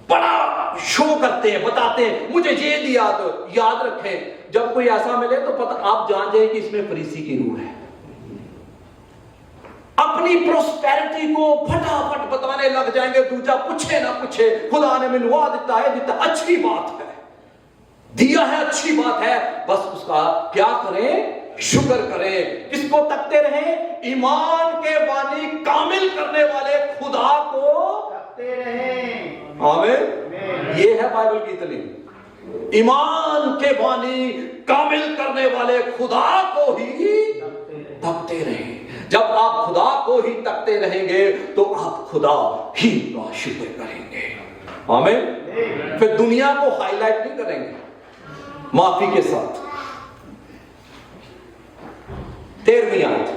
बड़ा शो करते हैं, बताते हैं मुझे ये दिया। तो याद रखें, जब कोई ऐसा मिले तो पता आप जान जाए कि इसमें फरीसी की रूह है। अपनी प्रोस्पेरिटी को फटाफट बताने लग जाएंगे, दूजा पूछे ना पूछे, खुदा ने मैनू आ दिता है, दिता, अच्छी बात है, दिया है, अच्छी बात है, बस उसका क्या करें? शुक्र करें। किसको तकते रहें? ईमान के बानी कामिल करने वाले खुदा को तकते रहें। आमीन। ये है बाइबल की तालीम। ईमान के बानी कामिल करने वाले खुदा को ही तकते रहें। जब आप खुदा को ही तकते रहेंगे तो आप खुदा ही का शुक्र करेंगे। आमीन। फिर दुनिया को हाईलाइट नहीं करेंगे। माफी के साथ 13वीं आयत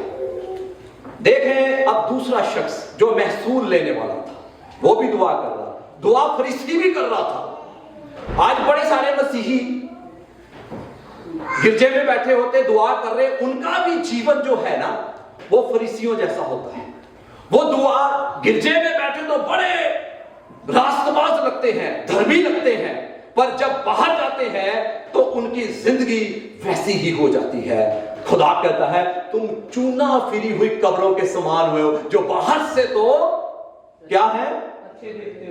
देखें। अब दूसरा शख्स जो महसूल लेने वाला था वो भी दुआ कर रहा था, दुआ फरीसी भी कर रहा था। आज बड़े सारे मसीही गिरजे में बैठे होते, दुआ कर रहे, उनका भी जीवन जो है ना वो फरीसियों जैसा होता है। वो दुआ गिरजे में बैठे तो बड़े रास्तबाज लगते हैं, धर्मी लगते हैं, पर जब बाहर जाते हैं तो उनकी जिंदगी वैसी ही हो जाती है। खुदा कहता है तुम चूना फिरी हुई कब्रों के समान हुए हो, जो बाहर से तो क्या है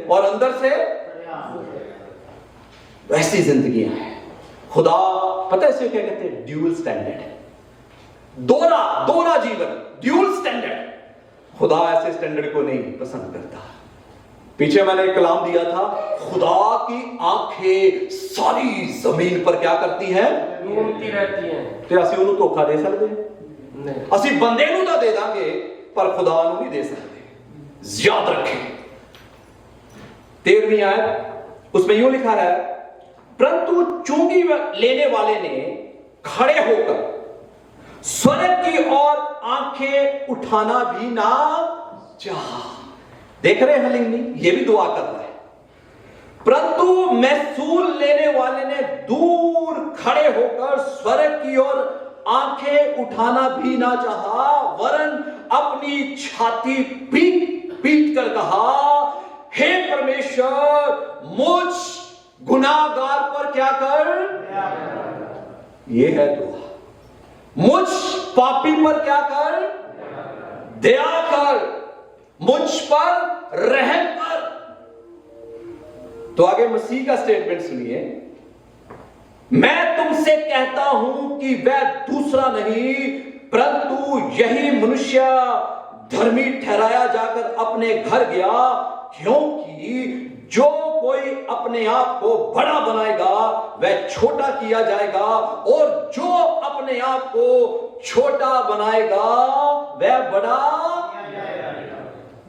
और अंदर से वैसी जिंदगियां हैं। खुदा पता है इसे क्या कहते हैं? ड्यूल स्टैंडर्ड, दोहरा जीवन, ड्यूल स्टैंडर्ड। खुदा ऐसे स्टैंडर्ड को नहीं पसंद करता। पीछे मैंने एक कलाम दिया था, खुदा की आंखें सारी जमीन पर क्या करती हैं? घूमती रहती हैं। ਤੇ ਅਸੀਂ ਉਹਨੂੰ ਧੋਖਾ ਦੇ ਸਕਦੇ नहीं। ਅਸੀਂ ਬੰਦੇ ਨੂੰ ਤਾਂ ਦੇ ਦਾਂਗੇ ਪਰ खुदा ਨੂੰ नहीं दे सकते। याद रखें 13वीं आयत, उसमें यूं लिखा है, परंतु चुंगी लेने वाले ने खड़े होकर स्वर्ग की ओर आंखें उठाना भी ना चाहा। देख रहे हैं लिंगनी, ये भी दुआ कर रहा है। परंतु महसूल लेने वाले ने दूर खड़े होकर स्वर्ग की ओर आंखें उठाना भी ना चाहा, वरन अपनी छाती पीट कर कहा, हे परमेश्वर मुझ गुनाहगार पर क्या कर? यह है दुआ। मुझ पापी पर क्या कर? दया कर, मुझ पर रहम कर। तो आगे मसीह का स्टेटमेंट सुनिए, मैं तुमसे कहता हूं कि वह दूसरा नहीं परंतु यही मनुष्य धर्मी ठहराया जाकर अपने घर गया, क्योंकि जो कोई अपने आप को बड़ा बनाएगा वह छोटा किया जाएगा, और जो अपने आप को छोटा बनाएगा वह बड़ा।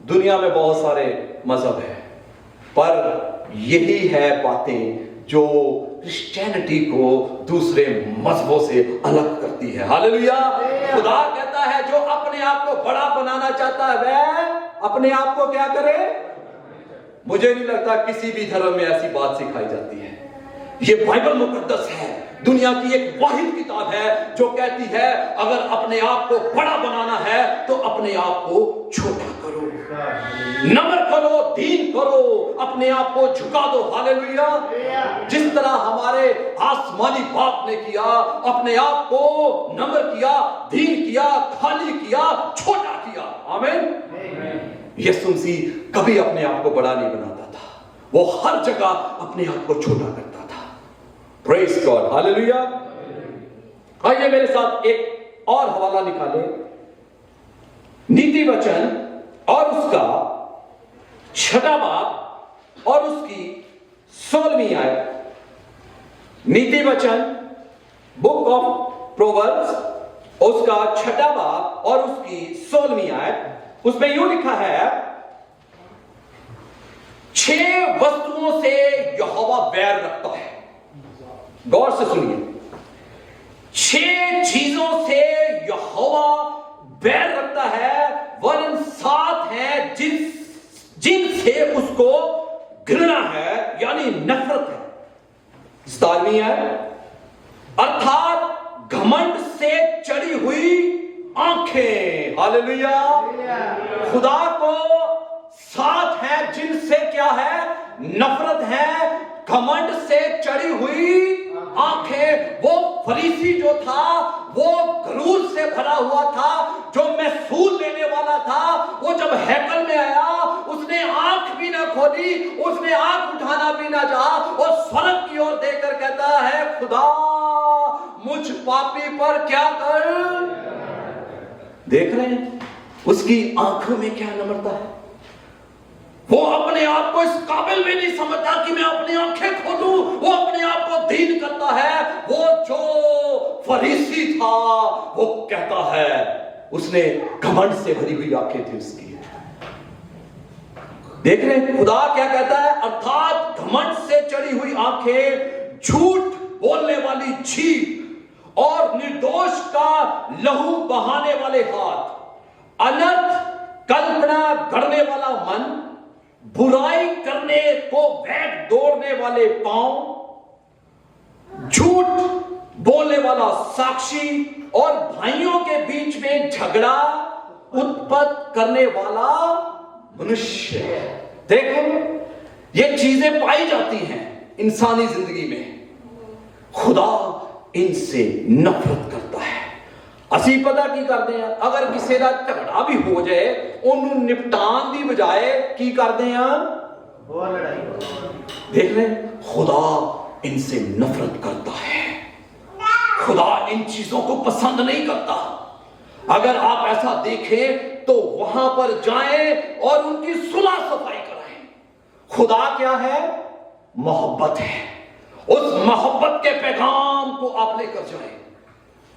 दुनिया में बहुत सारे मजहब हैं, पर यही है बातें जो क्रिश्चियनिटी को दूसरे मजहबों से अलग करती है। हालेलुया। खुदा कहता है जो अपने आप को बड़ा बनाना चाहता है वह अपने आप को क्या करे? मुझे नहीं लगता किसी भी धर्म में ऐसी बात सिखाई जाती है। ये बाइबल मुकद्दस है, दुनिया की एक वाहिद किताब है जो कहती है अगर अपने आप को बड़ा बनाना है तो अपने आप को छोटा करो, नम्र करो, दीन करो, अपने आप को झुका दो। हालेलुया। जिस तरह हमारे आसमानी बाप ने किया, अपने आप को नम्र किया, दीन किया, खाली किया, छोटा किया। आमीन। यीशु मसीह कभी अपने आप को बड़ा नहीं बनाता था, वो हर जगह अपने आप को छोटा करता था। Praise God. हालेलुया। आइए मेरे साथ एक और हवाला निकाले, नीति वचन और उसका 6वां बाब और उसकी 16वीं आयत। नीति वचन बुक ऑफ प्रोवर्ब्स उसका 6वां बाब और उसकी 16वीं आयत। उसमें यूं लिखा है, 6 वस्तुओं से यहोवा बैर रखता है। गौर से सुनिए, 6 चीजों से यहोवा बैर रखता है, वरन साथ है जिनसे उसको घृणा है, यानी नफरत है। 17वीं है, अर्थात घमंड से चढ़ी हुई आंखें। हालेलुया। खुदा को साथ है जिनसे क्या है, नफरत है, घमंड से चढ़ी हुई आंखें। वो फरीसी जो था वो गरूर से भरा हुआ था, जो महसूल लेने वाला था, वो जब हैकल में आया उसने आंख भी ना खोली, उसने आंख उठाना भी ना चाहा और स्वर्ग की ओर देखकर कहता है, खुदा मुझ पापी पर क्या कर। देख रहे हैं उसकी आंखों में क्या नम्रता है। वो अपने आप को इस काबिल भी नहीं समझता कि मैं अपनी आंखें खोलूं, वो अपने आप को दीन करता है। वो जो फरीसी था वो कहता है, उसने घमंड से भरी हुई आंखें थी उसकी। देख रहे हैं खुदा क्या कहता है, अर्थात घमंड से चढ़ी हुई आंखें, झूठ बोलने वाली जीभ और निर्दोष का लहू बहाने वाले हाथ, अनर्थ कल्पना गढ़ने वाला मन, बुराई करने को बैठ दौड़ने वाले पांव, झूठ बोलने वाला साक्षी और भाइयों के बीच में झगड़ा उत्पन्न करने वाला मनुष्य। देखें ये चीजें पाई जाती हैं इंसानी जिंदगी में। खुदा इनसे नफरत करता है। ਅਸੀਂ पता की करते हैं, अगर किसी का झगड़ा भी हो जाए ਉਹਨੂੰ निपटान की बजाय की करते हैं, और लड़ाई। देख रहे खुदा इनसे नफरत करता है। खुदा इन चीजों को पसंद नहीं करता। अगर आप ऐसा देखें तो वहां पर जाएं और उनकी सुलह सफाई कराएं। खुदा क्या है, मोहब्बत है। उस मोहब्बत के पैगाम को आप लेकर जाएं,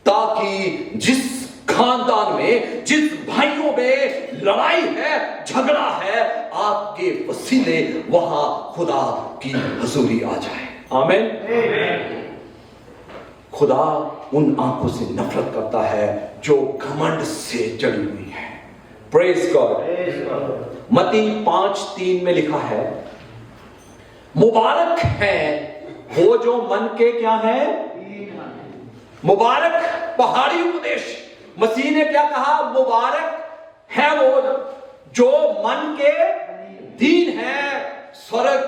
ताकि जिस खानदान में, जिस भाइयों में लड़ाई है, झगड़ा है, आपके वसीले वहां खुदा की हजूरी आ जाए। आमीन। खुदा उन आंखों से नफरत करता है जो घमंड से चढ़ी हुई है। Praise God. मत्ती 5:3 में लिखा है, मुबारक है वो जो मन के क्या है, मुबारक पहाड़ी उपदेश। मसीह ने क्या कहा, मुबारक है वो जो मन के दीन है, स्वर्ग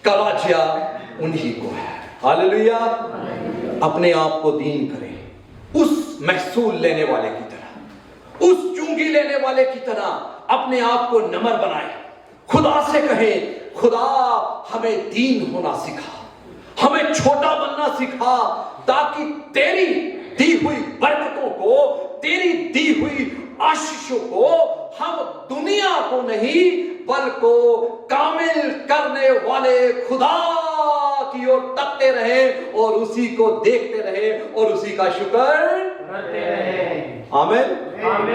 का राज्य उन्हीं को है। हालेलुया। अपने आप को दीन करें, उस महसूल लेने वाले की तरह, उस चुंगी लेने वाले की तरह अपने आप को नम्र बनाए। खुदा से कहे, खुदा हमें दीन होना सिखा, हमें छोटा बनना सिखा, ताकि तेरी दी हुई बरकतों को, तेरी दी हुई आशीषों को हम दुनिया को नहीं बल्कि कामिल करने वाले खुदा की ओर तकते रहे और उसी को देखते रहे और उसी का शुक्र करते रहे। आमीन।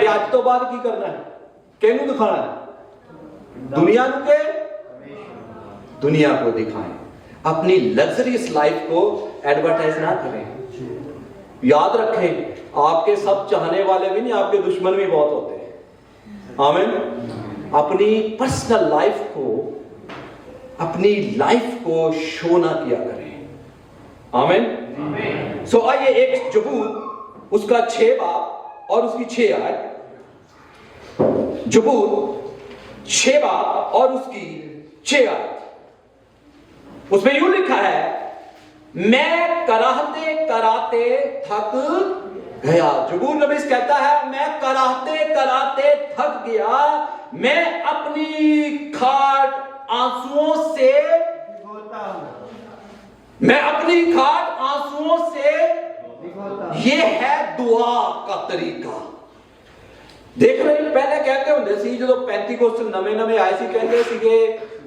आज तो बात की करना है, केनू दिखाना है, दुनिया के, दुनिया को दिखाएं। अपनी लग्जरियस लाइफ को एडवर्टाइज ना करें। याद रखें, आपके सब चाहने वाले भी नहीं, आपके दुश्मन भी बहुत होते हैं। आमीन। अपनी पर्सनल लाइफ को, अपनी लाइफ को शो ना किया करें। आमीन। सो आइए एक जबूर उसका 6 बाब और उसकी 6 आयत। जबूर 6 बाब और उसकी 6 आयत। उसमें यूं लिखा है, मैं कराहते कराते थक गया। जबूर नबी कहता है, मैं कराहते कराते थक गया, मैं अपनी खाट आंसुओं से भिगोता हूं। मैं अपनी खाट आंसुओं से भिगोता हूं। ये है दुआ का तरीका। देख रहे हैं, पहले कहते होंगे सी, जो पेंतीकोस्टल नवे नवे आए सी, कहते सीगे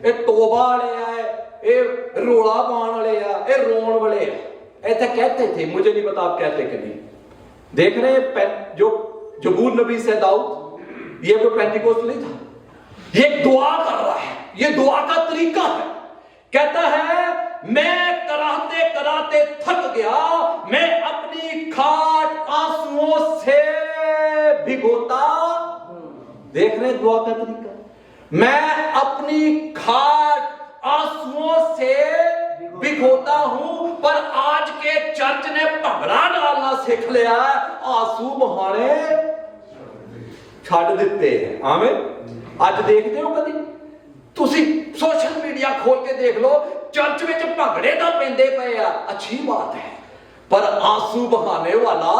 ए तोबा वाले आए, ए रोला पाने वाले आ, ए रोन वाले आ। ऐसा कहते थे, मुझे नहीं पता आप कहते कि नहीं। देख रहे हैं, जो जबूर नबी से दाऊद, ये कोई पेंतीकोस्टल नहीं था, ये दुआ कर रहा है, ये दुआ का तरीका है। कहता है, मैं कराहते कराते थक गया, मैं अपनी खाट आंसुओं से भिगोता, देख रहे दुआ का तरीका, मैं अपनी खाट आंसुओं से भिगोता हूं। पर आज के चर्च ने भंगड़ा डालना सीख लिया है, आंसू बहाने छੱਡ ਦਿੱਤੇ हैं। आमीन। आज देखते हो कभी ਤੁਸੀਂ सोशल मीडिया खोल के देख लो, चर्च में भंगड़े तो पेंदे पे आ, अच्छी बात है, पर आंसू बहाने वाला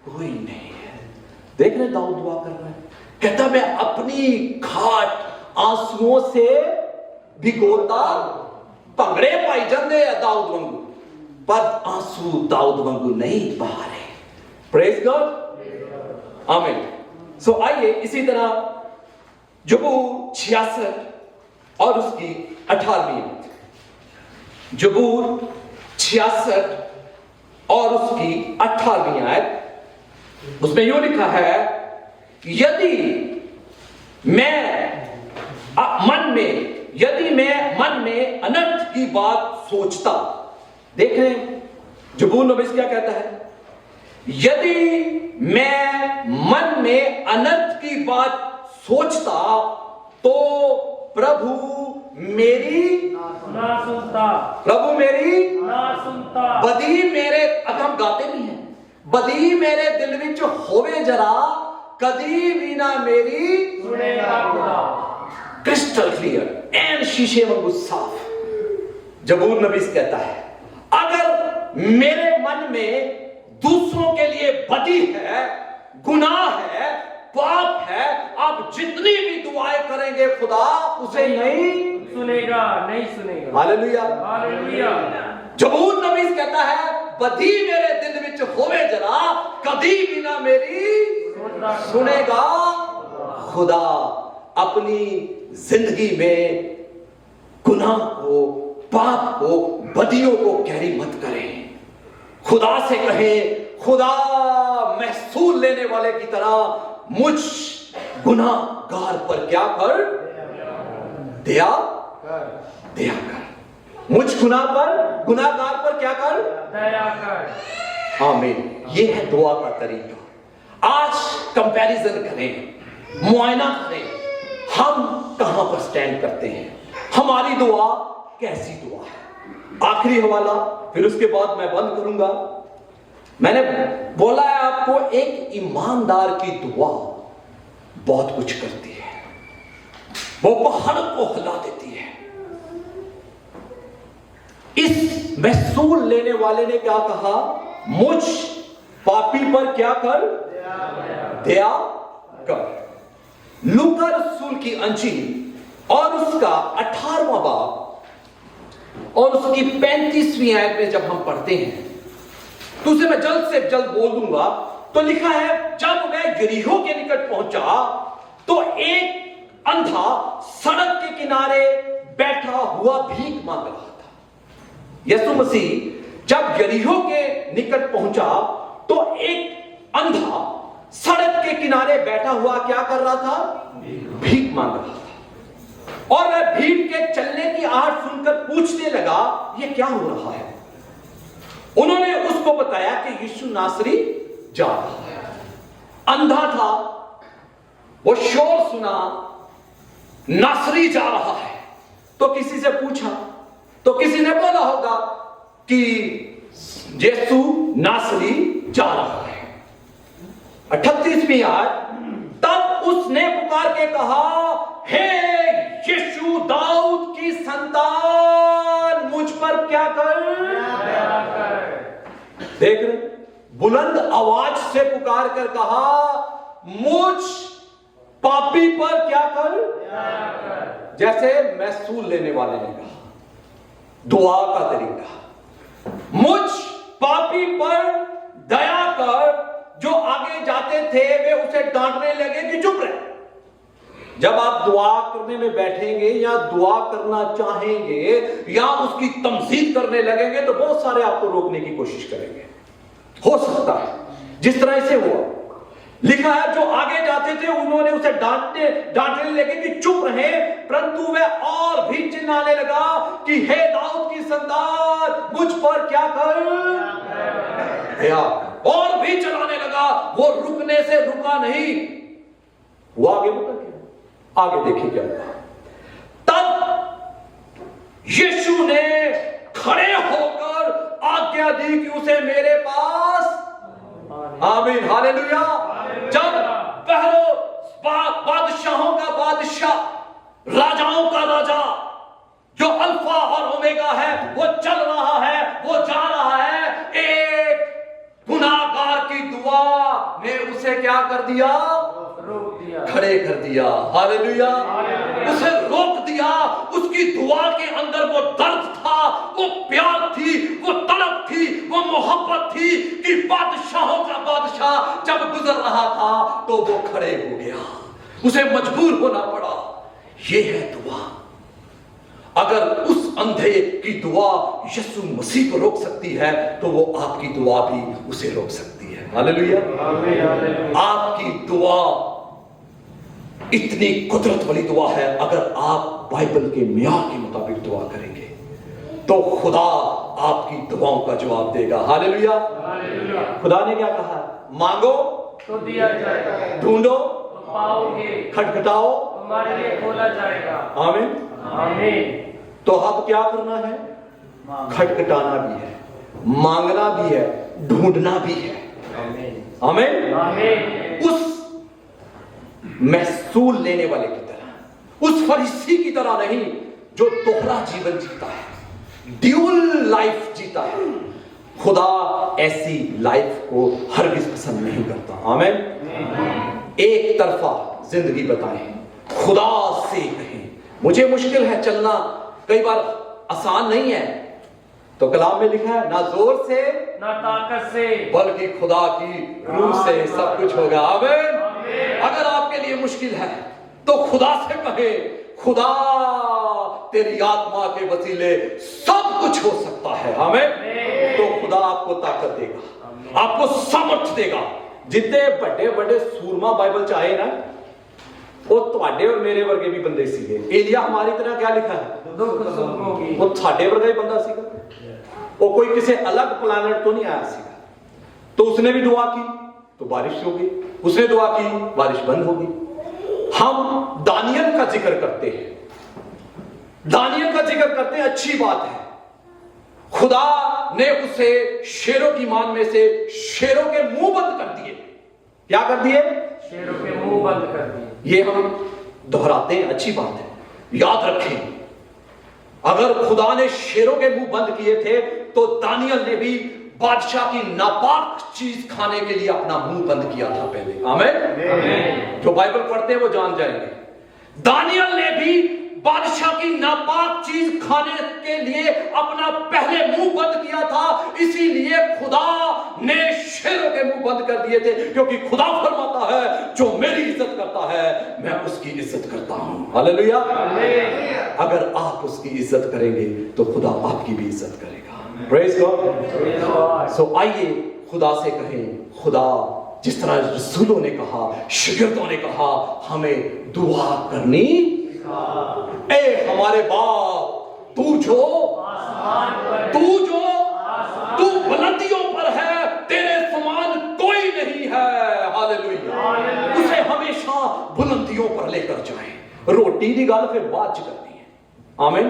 कोई नहीं है। देख रहे दाऊद दुआ कर रहा है, कहता मैं अपनी खाट आंसुओं से भिगोता, भंगड़े पाई जाते हैं दाऊद वांगू, पर आंसू दाऊद वांगू नहीं बहा रहे। प्रेज गॉड, आमीन। सो आइए इसी तरह जबूर 66 और उसकी 18वीं, जबूर 66 और उसकी 18वीं आयत, उसमें यूं लिखा है, यदि मैं मन में अनर्थ की बात सोचता, देख रहे हैं जबूर नबीस क्या कहता है, यदि मैं मन में अनर्थ की बात सोचता तो प्रभु मेरी ना सुनता, प्रभु मेरी ना सुनता, बदी मेरे, अब हम गाते भी हैं, बदी मेरे दिल विच होवे जरा, कदी भी ना मेरी सुनेगा खुदा। क्रिस्टल क्लियर एंड शीशे वांगू साफ। जबूर नबीस कहता है, अगर मेरे मन में दूसरों के लिए बदी है, गुनाह है, पाप है, आप जितनी भी दुआएं करेंगे खुदा उसे नहीं सुनेगा, नहीं सुनेगा। Hallelujah, hallelujah. जबूर नबीस कहता है, बदी मेरे दिल विच होवे जरा, कदी भी ना मेरी सुनेगा खुदा। अपनी जिंदगी में गुनाह को, पाप को, बदियों को कैरी मत करें। खुदा से कहें, खुदा महसूल लेने वाले की तरह मुझ गुनाहगार पर क्या कर, दया कर। मुझ गुनाहगार पर क्या कर, दया कर। आमीन। यह है दुआ का तरीका। आज कंपैरिजन करें, मुआयना करें, हम कहां पर स्टैंड करते हैं, हमारी दुआ कैसी दुआ है। आखिरी हवाला, फिर उसके बाद मैं बंद करूंगा। मैंने बोला है आपको, एक ईमानदार की दुआ बहुत कुछ करती है, वो पहाड़ को हिला देती है। इस महसूल लेने वाले ने क्या कहा, मुझ पापी पर क्या कर, दया कर। लूका रसूल की अंजील और उसका 18वां बाब और उसकी 35वीं आयत में जब हम पढ़ते हैं, तो उसे मैं जल्द से जल्द बोल दूंगा। तो लिखा है, जब वह यरीहो के निकट पहुंचा तो एक अंधा सड़क के किनारे बैठा हुआ भीख मांग रहा था। यीशु मसीह जब यरीहो के निकट पहुंचा तो एक अंधा सड़क के किनारे बैठा हुआ क्या कर रहा था, भीख मांग रहा था। और वह भीड़ के चलने की आहट सुनकर पूछने लगा, यह क्या हो रहा है। उन्होंने उसको बताया कि यीशु नासरी जा रहा है। अंधा था, वो शोर सुना, नासरी जा रहा है, तो किसी से पूछा, तो किसी ने बोला होगा कि यीशु नासरी जा रहा है। 38वीं आयत, तब उसने पुकार के कहा, हे यीशु दाऊद की संतान, मुझ पर क्या कर, देख रहे, बुलंद आवाज से पुकार कर कहा, मुझ पापी पर क्या कर, जैसे महसूल लेने वाले ने कहा। दुआ का तरीका, मुझ पापी पर दया कर। जो आगे जाते थे वे उसे डांटने लगे कि चुप रहे। जब आप दुआ करने में बैठेंगे या दुआ करना चाहेंगे या उसकी तमसीद करने लगेंगे तो बहुत सारे आपको रोकने की कोशिश करेंगे। हो सकता है जिस तरह से हुआ, लिखा है जो आगे जाते थे उन्होंने उसे डांटने लगे कि चुप रहे, परंतु वह और भी चिल्लाने लगा कि हे दाऊद की संतान, मुझ पर क्या कर, और भी चलाने लगा। वो रुकने सुनने से रुका नहीं, वो आगे बढ़ गया। आगे देखिए क्या हुआ। तब यीशु ने खड़े होकर आज्ञा दी कि उसे मेरे पास, आमीन, हालेलुया। जब पहले बादशाहों का बादशाह, राजाओं का राजा, जो अल्फा और ओमेगा है, वो चल रहा है, वो जा रहा है, एक गुनाहगार की दुआ ने उसे क्या कर दिया? रोक दिया, खड़े कर दिया। हालेलुया। उसे रोक दिया। उसकी दुआ के अंदर वो दर्द था, वो प्यार थी, वो तड़प थी, वो मोहब्बत थी कि बादशाहों का बादशाह जब गुजर रहा था तो वो खड़े हो गया। उसे मजबूर होना पड़ा। ये है दुआ। अगर उस अंधे की दुआ यीशु मसीह को रोक सकती है तो वो आपकी दुआ भी उसे रोक सकती है। हालेलुया। आपकी दुआ इतनी कुदरत वाली दुआ है। अगर आप बाइबल के मियार के मुताबिक दुआ करेंगे तो खुदा आपकी दुआओं का जवाब देगा। हालेलुया। खुदा ने क्या कहा? मांगो तो दिया जाएगा, ढूंढो तो पाओगे, खटखटाओ तुम्हारे लिए खोला जाएगा। आमीन। आमीन। तो अब क्या करना है? खटखटाना भी है, मांगना भी है, ढूंढना भी है। आमीन। आमीन। आमीन। उस महसूल लेने वाले की तरह, उस फरीसी की तरह नहीं जो दोहरा जीवन जीता है, ड्यूल लाइफ जीता है। खुदा ऐसी लाइफ को हरगिज पसंद नहीं करता। आमीन। एक तरफा जिंदगी बताएं, खुदा से कहें मुझे मुश्किल है चलना, कई बार आसान नहीं है, तो कलाम में लिखा है ना जोर से ना ताकत से, बल्कि खुदा की रूह से सब कुछ होगा। आमीन। अगर आपके लिए मुश्किल है तो खुदा से कहे, खुदा तेरी आत्मा के वसीले सब कुछ हो सकता है। आमीन। तो खुदा आपको ताकत देगा, आपको सामर्थ देगा। जितने बड़े बड़े सूरमा बाइबल चाहे ना, वो ਤੁਹਾਡੇ और मेरे वर्गे भी बंदे सीगे। एलिया हमारी तरह क्या लिखा है? दुख सुख होगी। वो ਸਾਡੇ वर्गा ही बंदा सीगा, वो कोई किसी अलग प्लैनेट तो नहीं आया सीगा। तो उसने भी दुआ की तो बारिश होगी, उसने दुआ की बारिश बंद होगी। हम दानियल का जिक्र करते हैं, दानियल का जिक्र करते हैं, अच्छी बात है। खुदा ने उसे शेरों की मान में से शेरों के मुंह बंद कर दिए। क्या कर दिए? शेरों के मुंह बंद कर दिए। ये हम दोहराते हैं, अच्छी बात है, याद रखें। अगर खुदा ने शेरों के मुंह बंद किए थे तो दानियल ने भी बादशाह की नापाक चीज खाने के लिए अपना मुंह बंद किया था पहले। आमीन। जो बाइबल पढ़ते हैं वो जान जाएंगे। दानियल ने भी बादशाह की नापाक चीज खाने के लिए अपना पहले मुंह बंद किया था, इसीलिए खुदा ने शेरों के मुंह बंद कर दिए थे। क्योंकि खुदा फरमाता है जो मेरी इज्जत करता है मैं उसकी इज्जत करता हूं। हालेलुया। अगर आप उसकी इज्जत करेंगे तो खुदा आपकी भी इज्जत करेगा। Praise God. सो आइए खुदा से कहें, खुदा जिस तरह रसूलों ने कहा, शागिर्दों ने कहा, हमें दुआ करनी। ए हमारे बाप, तू जो तू बुलंदियों पर है, तेरे समान कोई नहीं है। हालेलुया। उसे हमेशा बुलंदियों पर लेकर जाए। रोटी की गल फिर बाद च करनी है। आमीन।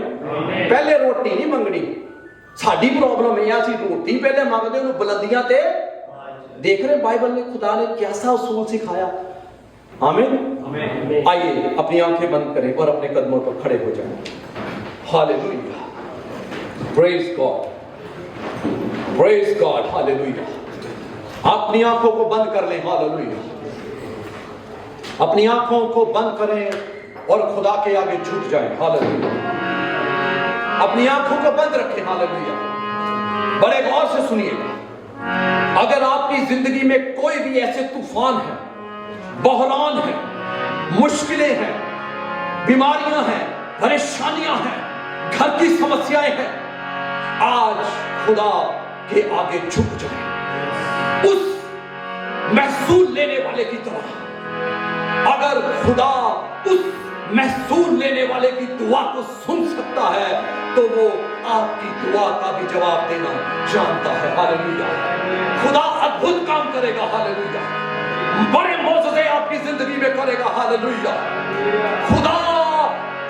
पहले रोटी नहीं मंगनी। साडी प्रॉब्लम है, असि रोटी पहले मंगते हैं, बुलंदियां ते देख रहे। बाइबल ने, खुदा ने कैसा उसूल सिखाया। आमीन। आइए अपनी आंखें बंद करें और अपने कदमों पर खड़े हो जाएं। Hallelujah. Praise God, praise God. Hallelujah. अपनी आंखों को बंद कर लें। हालेलुया। अपनी आंखों को बंद करें और खुदा के आगे झुक जाएं। हालेलुया। अपनी आंखों को बंद रखें। हालेलुया। बड़े गौर से सुनिएगा। अगर आपकी जिंदगी में कोई भी ऐसे तूफान है, बहरान है, मुश्किलें हैं, बीमारियां हैं, परेशानियां हैं, घर की समस्याएं हैं, आज खुदा के आगे झुक जाए। उस महसूल लेने वाले की तरह अगर खुदा उस महसूल लेने वाले की दुआ को सुन सकता है तो वो आपकी दुआ का भी जवाब देना जानता है। हालेलुया। खुदा अद्भुत काम करेगा। हालेलुया। बड़े मौजूदे आपकी जिंदगी में करेगा। हालेलुया। खुदा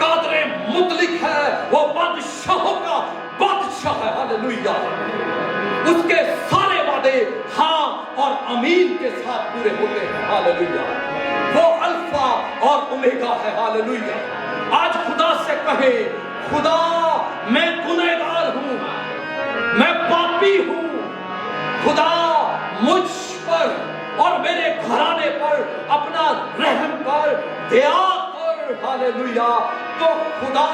कादरे मुतलिक है, वो बादशाहों का बादशाह है। हालेलुया। उसके सारे वादे हाँ और अमीन के साथ पूरे होते हैं। हालेलुया। वो अल्फा और ओमेगा है। हालेलुया। आज खुदा से कहे, खुदा मैं गुनहगार हूं, मैं पापी हूं, खुदा मुझ पर और मेरे घराने पर अपना रहम कर, दया कर। हालेलुया। तो खुदा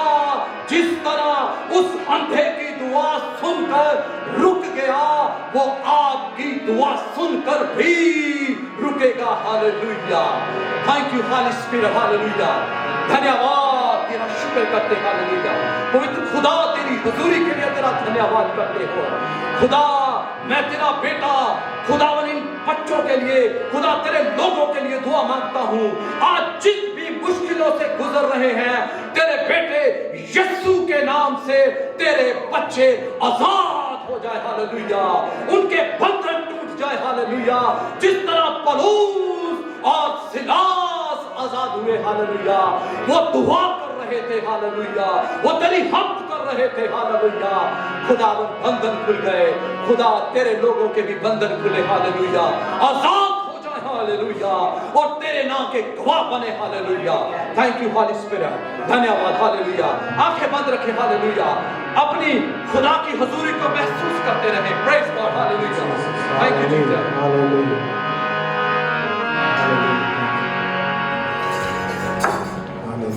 जिस तरह उस अंधे की दुआ सुनकर रुक गया, वो आपकी दुआ सुनकर भी रुकेगा। Hallelujah. Thank you Holi spirit. Hallelujah. धन्यवाद, तेरा शुक्र करते। हालेलुया। पवित्र खुदा तेरी हुजूरी के लिए तेरा धन्यवाद करते हो। खुदा मैं तेरा बेटा, खुदा इन बच्चों के लिए, खुदा तेरे लोगों के लिए दुआ मांगता हूं। आज जिन भी मुश्किलों से गुजर रहे हैं, तेरे बेटे यीशु के नाम से तेरे बच्चे आजाद हो जाए। हालेलुया। उनके बंधन टूट जाए। हालेलुया। जिस तरह पौलुस और सिलास आजाद हुए। हालेलुया। वो दुआ कर रहे थे। हालेलुया। वो तेरी हम्द कर रहे थे। हालेलुया। खुदा बंधन खुल गए। खुदा तेरे लोगों के भी बंधन खुले। हालेलुया। आजाद हो जाए। हालेलुया। और तेरे नाम के गवाह बने। Hallelujah. Thank you Holi spirit. धन्यवाद। हालेलुया। आंखें बंद रखें। हालेलुया। अपनी खुदा की हुजूरी को महसूस करते रहे। Praise God. Hallelujah. Thank you Jesus. Hallelujah.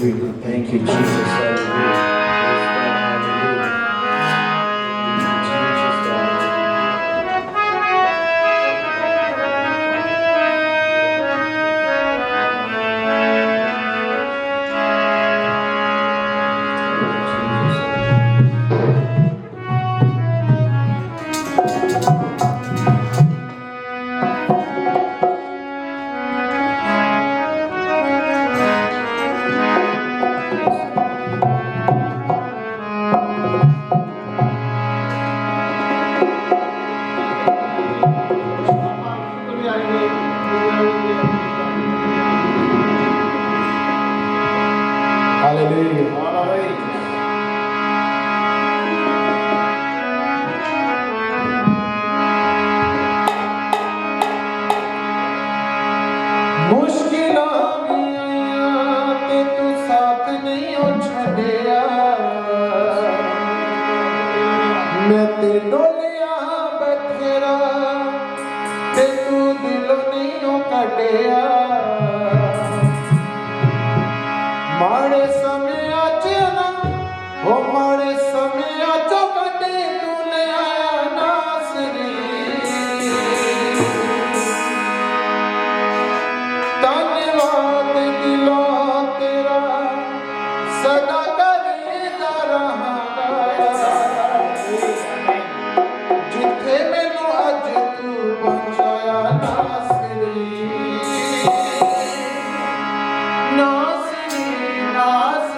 Hallelujah. Thank you, Jesus. Hallelujah. नासरी नासरी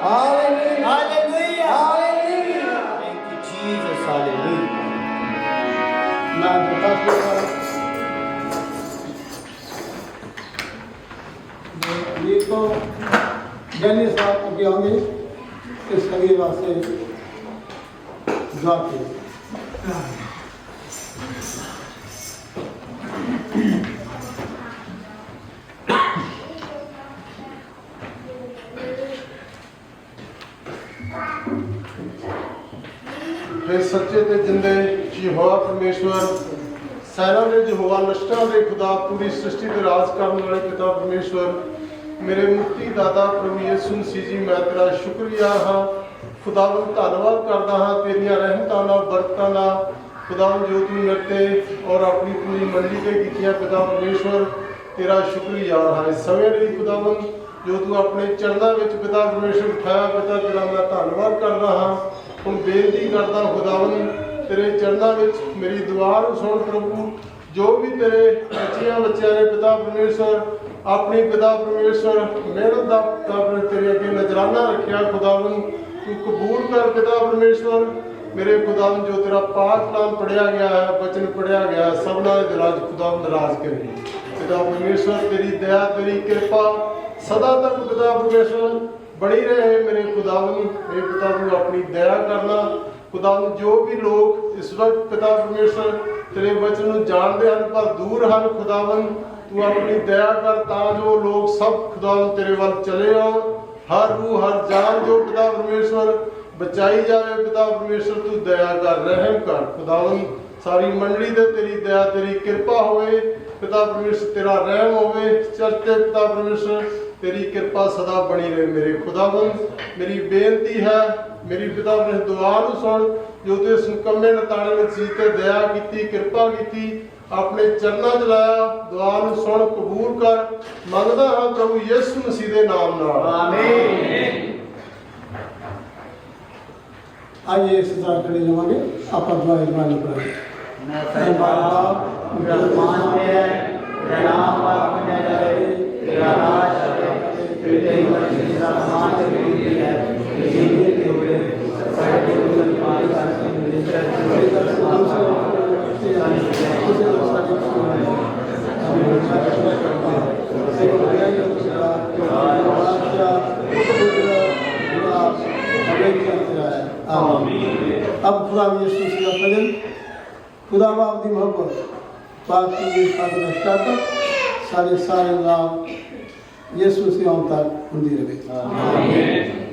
Hallelujah. Hallelujah. Hallelujah. Thank you, Jesus. Hallelujah. मैं दरखास्त ये तो जैनी साहब को क्या होंगे इस सभी वास्ते जाते हे सच्चे ते जिंदे यहोवा परमेश्वर सैना ने यहोवा नष्टां दे खुदा पूरी सृष्टि ते राज करने वाले पिता परमेश्वर मेरे मुक्ति दाता प्रभु यीशु मसीह जी मैं तेरा शुक्रिया हाँ खुदावन धन्नवाद करदा हाँ तेरियां रहमतां नाल बरकतां नाल खुदावन जो तू मेरे ते और अपनी पूरी मंडली ते कीतियां पिता परमेश्वर तेरा शुक्रिया हाँ इस समय ਲਈ खुदावन जो तू अपने चरणों ਵਿੱਚ पिता परमेश्वर उठाया पिता तेरा मैं धन्नवाद करदा हाँ ਹੁਣ ਬੇਨਤੀ ਕਰਦਾ ਖੁਦਾਵੰਦ ਤੇਰੇ ਚਰਨਾਂ ਵਿੱਚ ਮੇਰੀ ਦੁਆ ਨੂੰ ਸੁਣ ਪ੍ਰਭੂ ਜੋ ਵੀ ਤੇਰੇ ਬੱਚਿਆਂ ਨੇ ਪਿਤਾ ਪਰਮੇਸ਼ਵਰ ਆਪਣੀ ਪਿਤਾ ਪਰਮੇਸ਼ਵਰ ਮਿਹਨਤ ਦਾ ਤੇਰੇ ਅੱਗੇ ਨਜ਼ਰਾਨਾ ਰੱਖਿਆ ਖੁਦਾਵੰਦ ਤੂੰ ਕਬੂਲ ਕਰ ਪਿਤਾ ਪਰਮੇਸ਼ਵਰ ਮੇਰੇ ਖੁਦਾਵੰਦ ਜੋ ਤੇਰਾ ਪਾਕ ਨਾਮ ਪੜਿਆ ਗਿਆ ਹੈ ਬਚਨ ਪੜਿਆ ਗਿਆ ਹੈ ਸਭਨਾਂ ਦੇ ਦਿਲਾਂ 'ਚ ਖੁਦਾਵੰਦ ਰਾਜ ਕਰੇ ਪਿਤਾ ਪਰਮੇਸ਼ਵਰ ਤੇਰੀ ਦਇਆ ਤੇਰੀ ਕਿਰਪਾ ਸਦਾ ਤੱਕ ਪਿਤਾ ਪਰਮੇਸ਼ਵਰ बड़ी रहे मेरे खुदावन मेरे पिता को अपनी दया करना खुदावन जो भी लोग इस वक्त पिता परमेश्वर तेरे वचन को जानते हैं पर दूर हैं खुदावन तू अपनी दया कर ता जो लोग सब खुदावन तेरे वाल चले आओ हर रूह हर जान जो पिता परमेश्वर बचाई जाए पिता परमेश्वर तू दया कर रहम कर खुदावन सारी मंडली दे तेरी दया तेरी कृपा होवे पिता परमेश्वर तेरा रहम होवे चलते पिता परमेश्वर तेरी कृपा सदा बनी रहे मेरे खुदावंद मेरी बेनती है मेरी पिता अपने दुआ ਨੂੰ ਸੁਣ ਜੋ ਤੇ ਸੁਕੰਮੇ ਨਤਾਣੇ ਵਿੱਚ ਸੀ ਤੇ ਦਇਆ ਕੀਤੀ ਕਿਰਪਾ ਕੀਤੀ ਆਪਣੇ ਚਰਨਾਂ 'ਚ ਲਾਇਆ ਦੁਆ ਨੂੰ ਸੁਣ ਕਬੂਲ ਕਰ ਮੰਗਦਾ ਹਾਂ ਪ੍ਰਭੂ ਯਿਸੂ ਮਸੀਹ ਦੇ ਨਾਮ ਨਾਲ आमीन। आइए इस तरह खड़े जाओगे आप दुआ ईमान पढ़ें मैं सर्वबाप रहमान है तेरा नाम पाक होने जाए तेरा राज आए तेरे वचन तेरा मान होती है जीने के हुए सारे जीवन पार करते हुए तेरा अब खुदा यीशु मसीह का फजल खुदा बाप की मोहब्बत पाक की सारे लाभ यीशु मसीह तक होती रहे।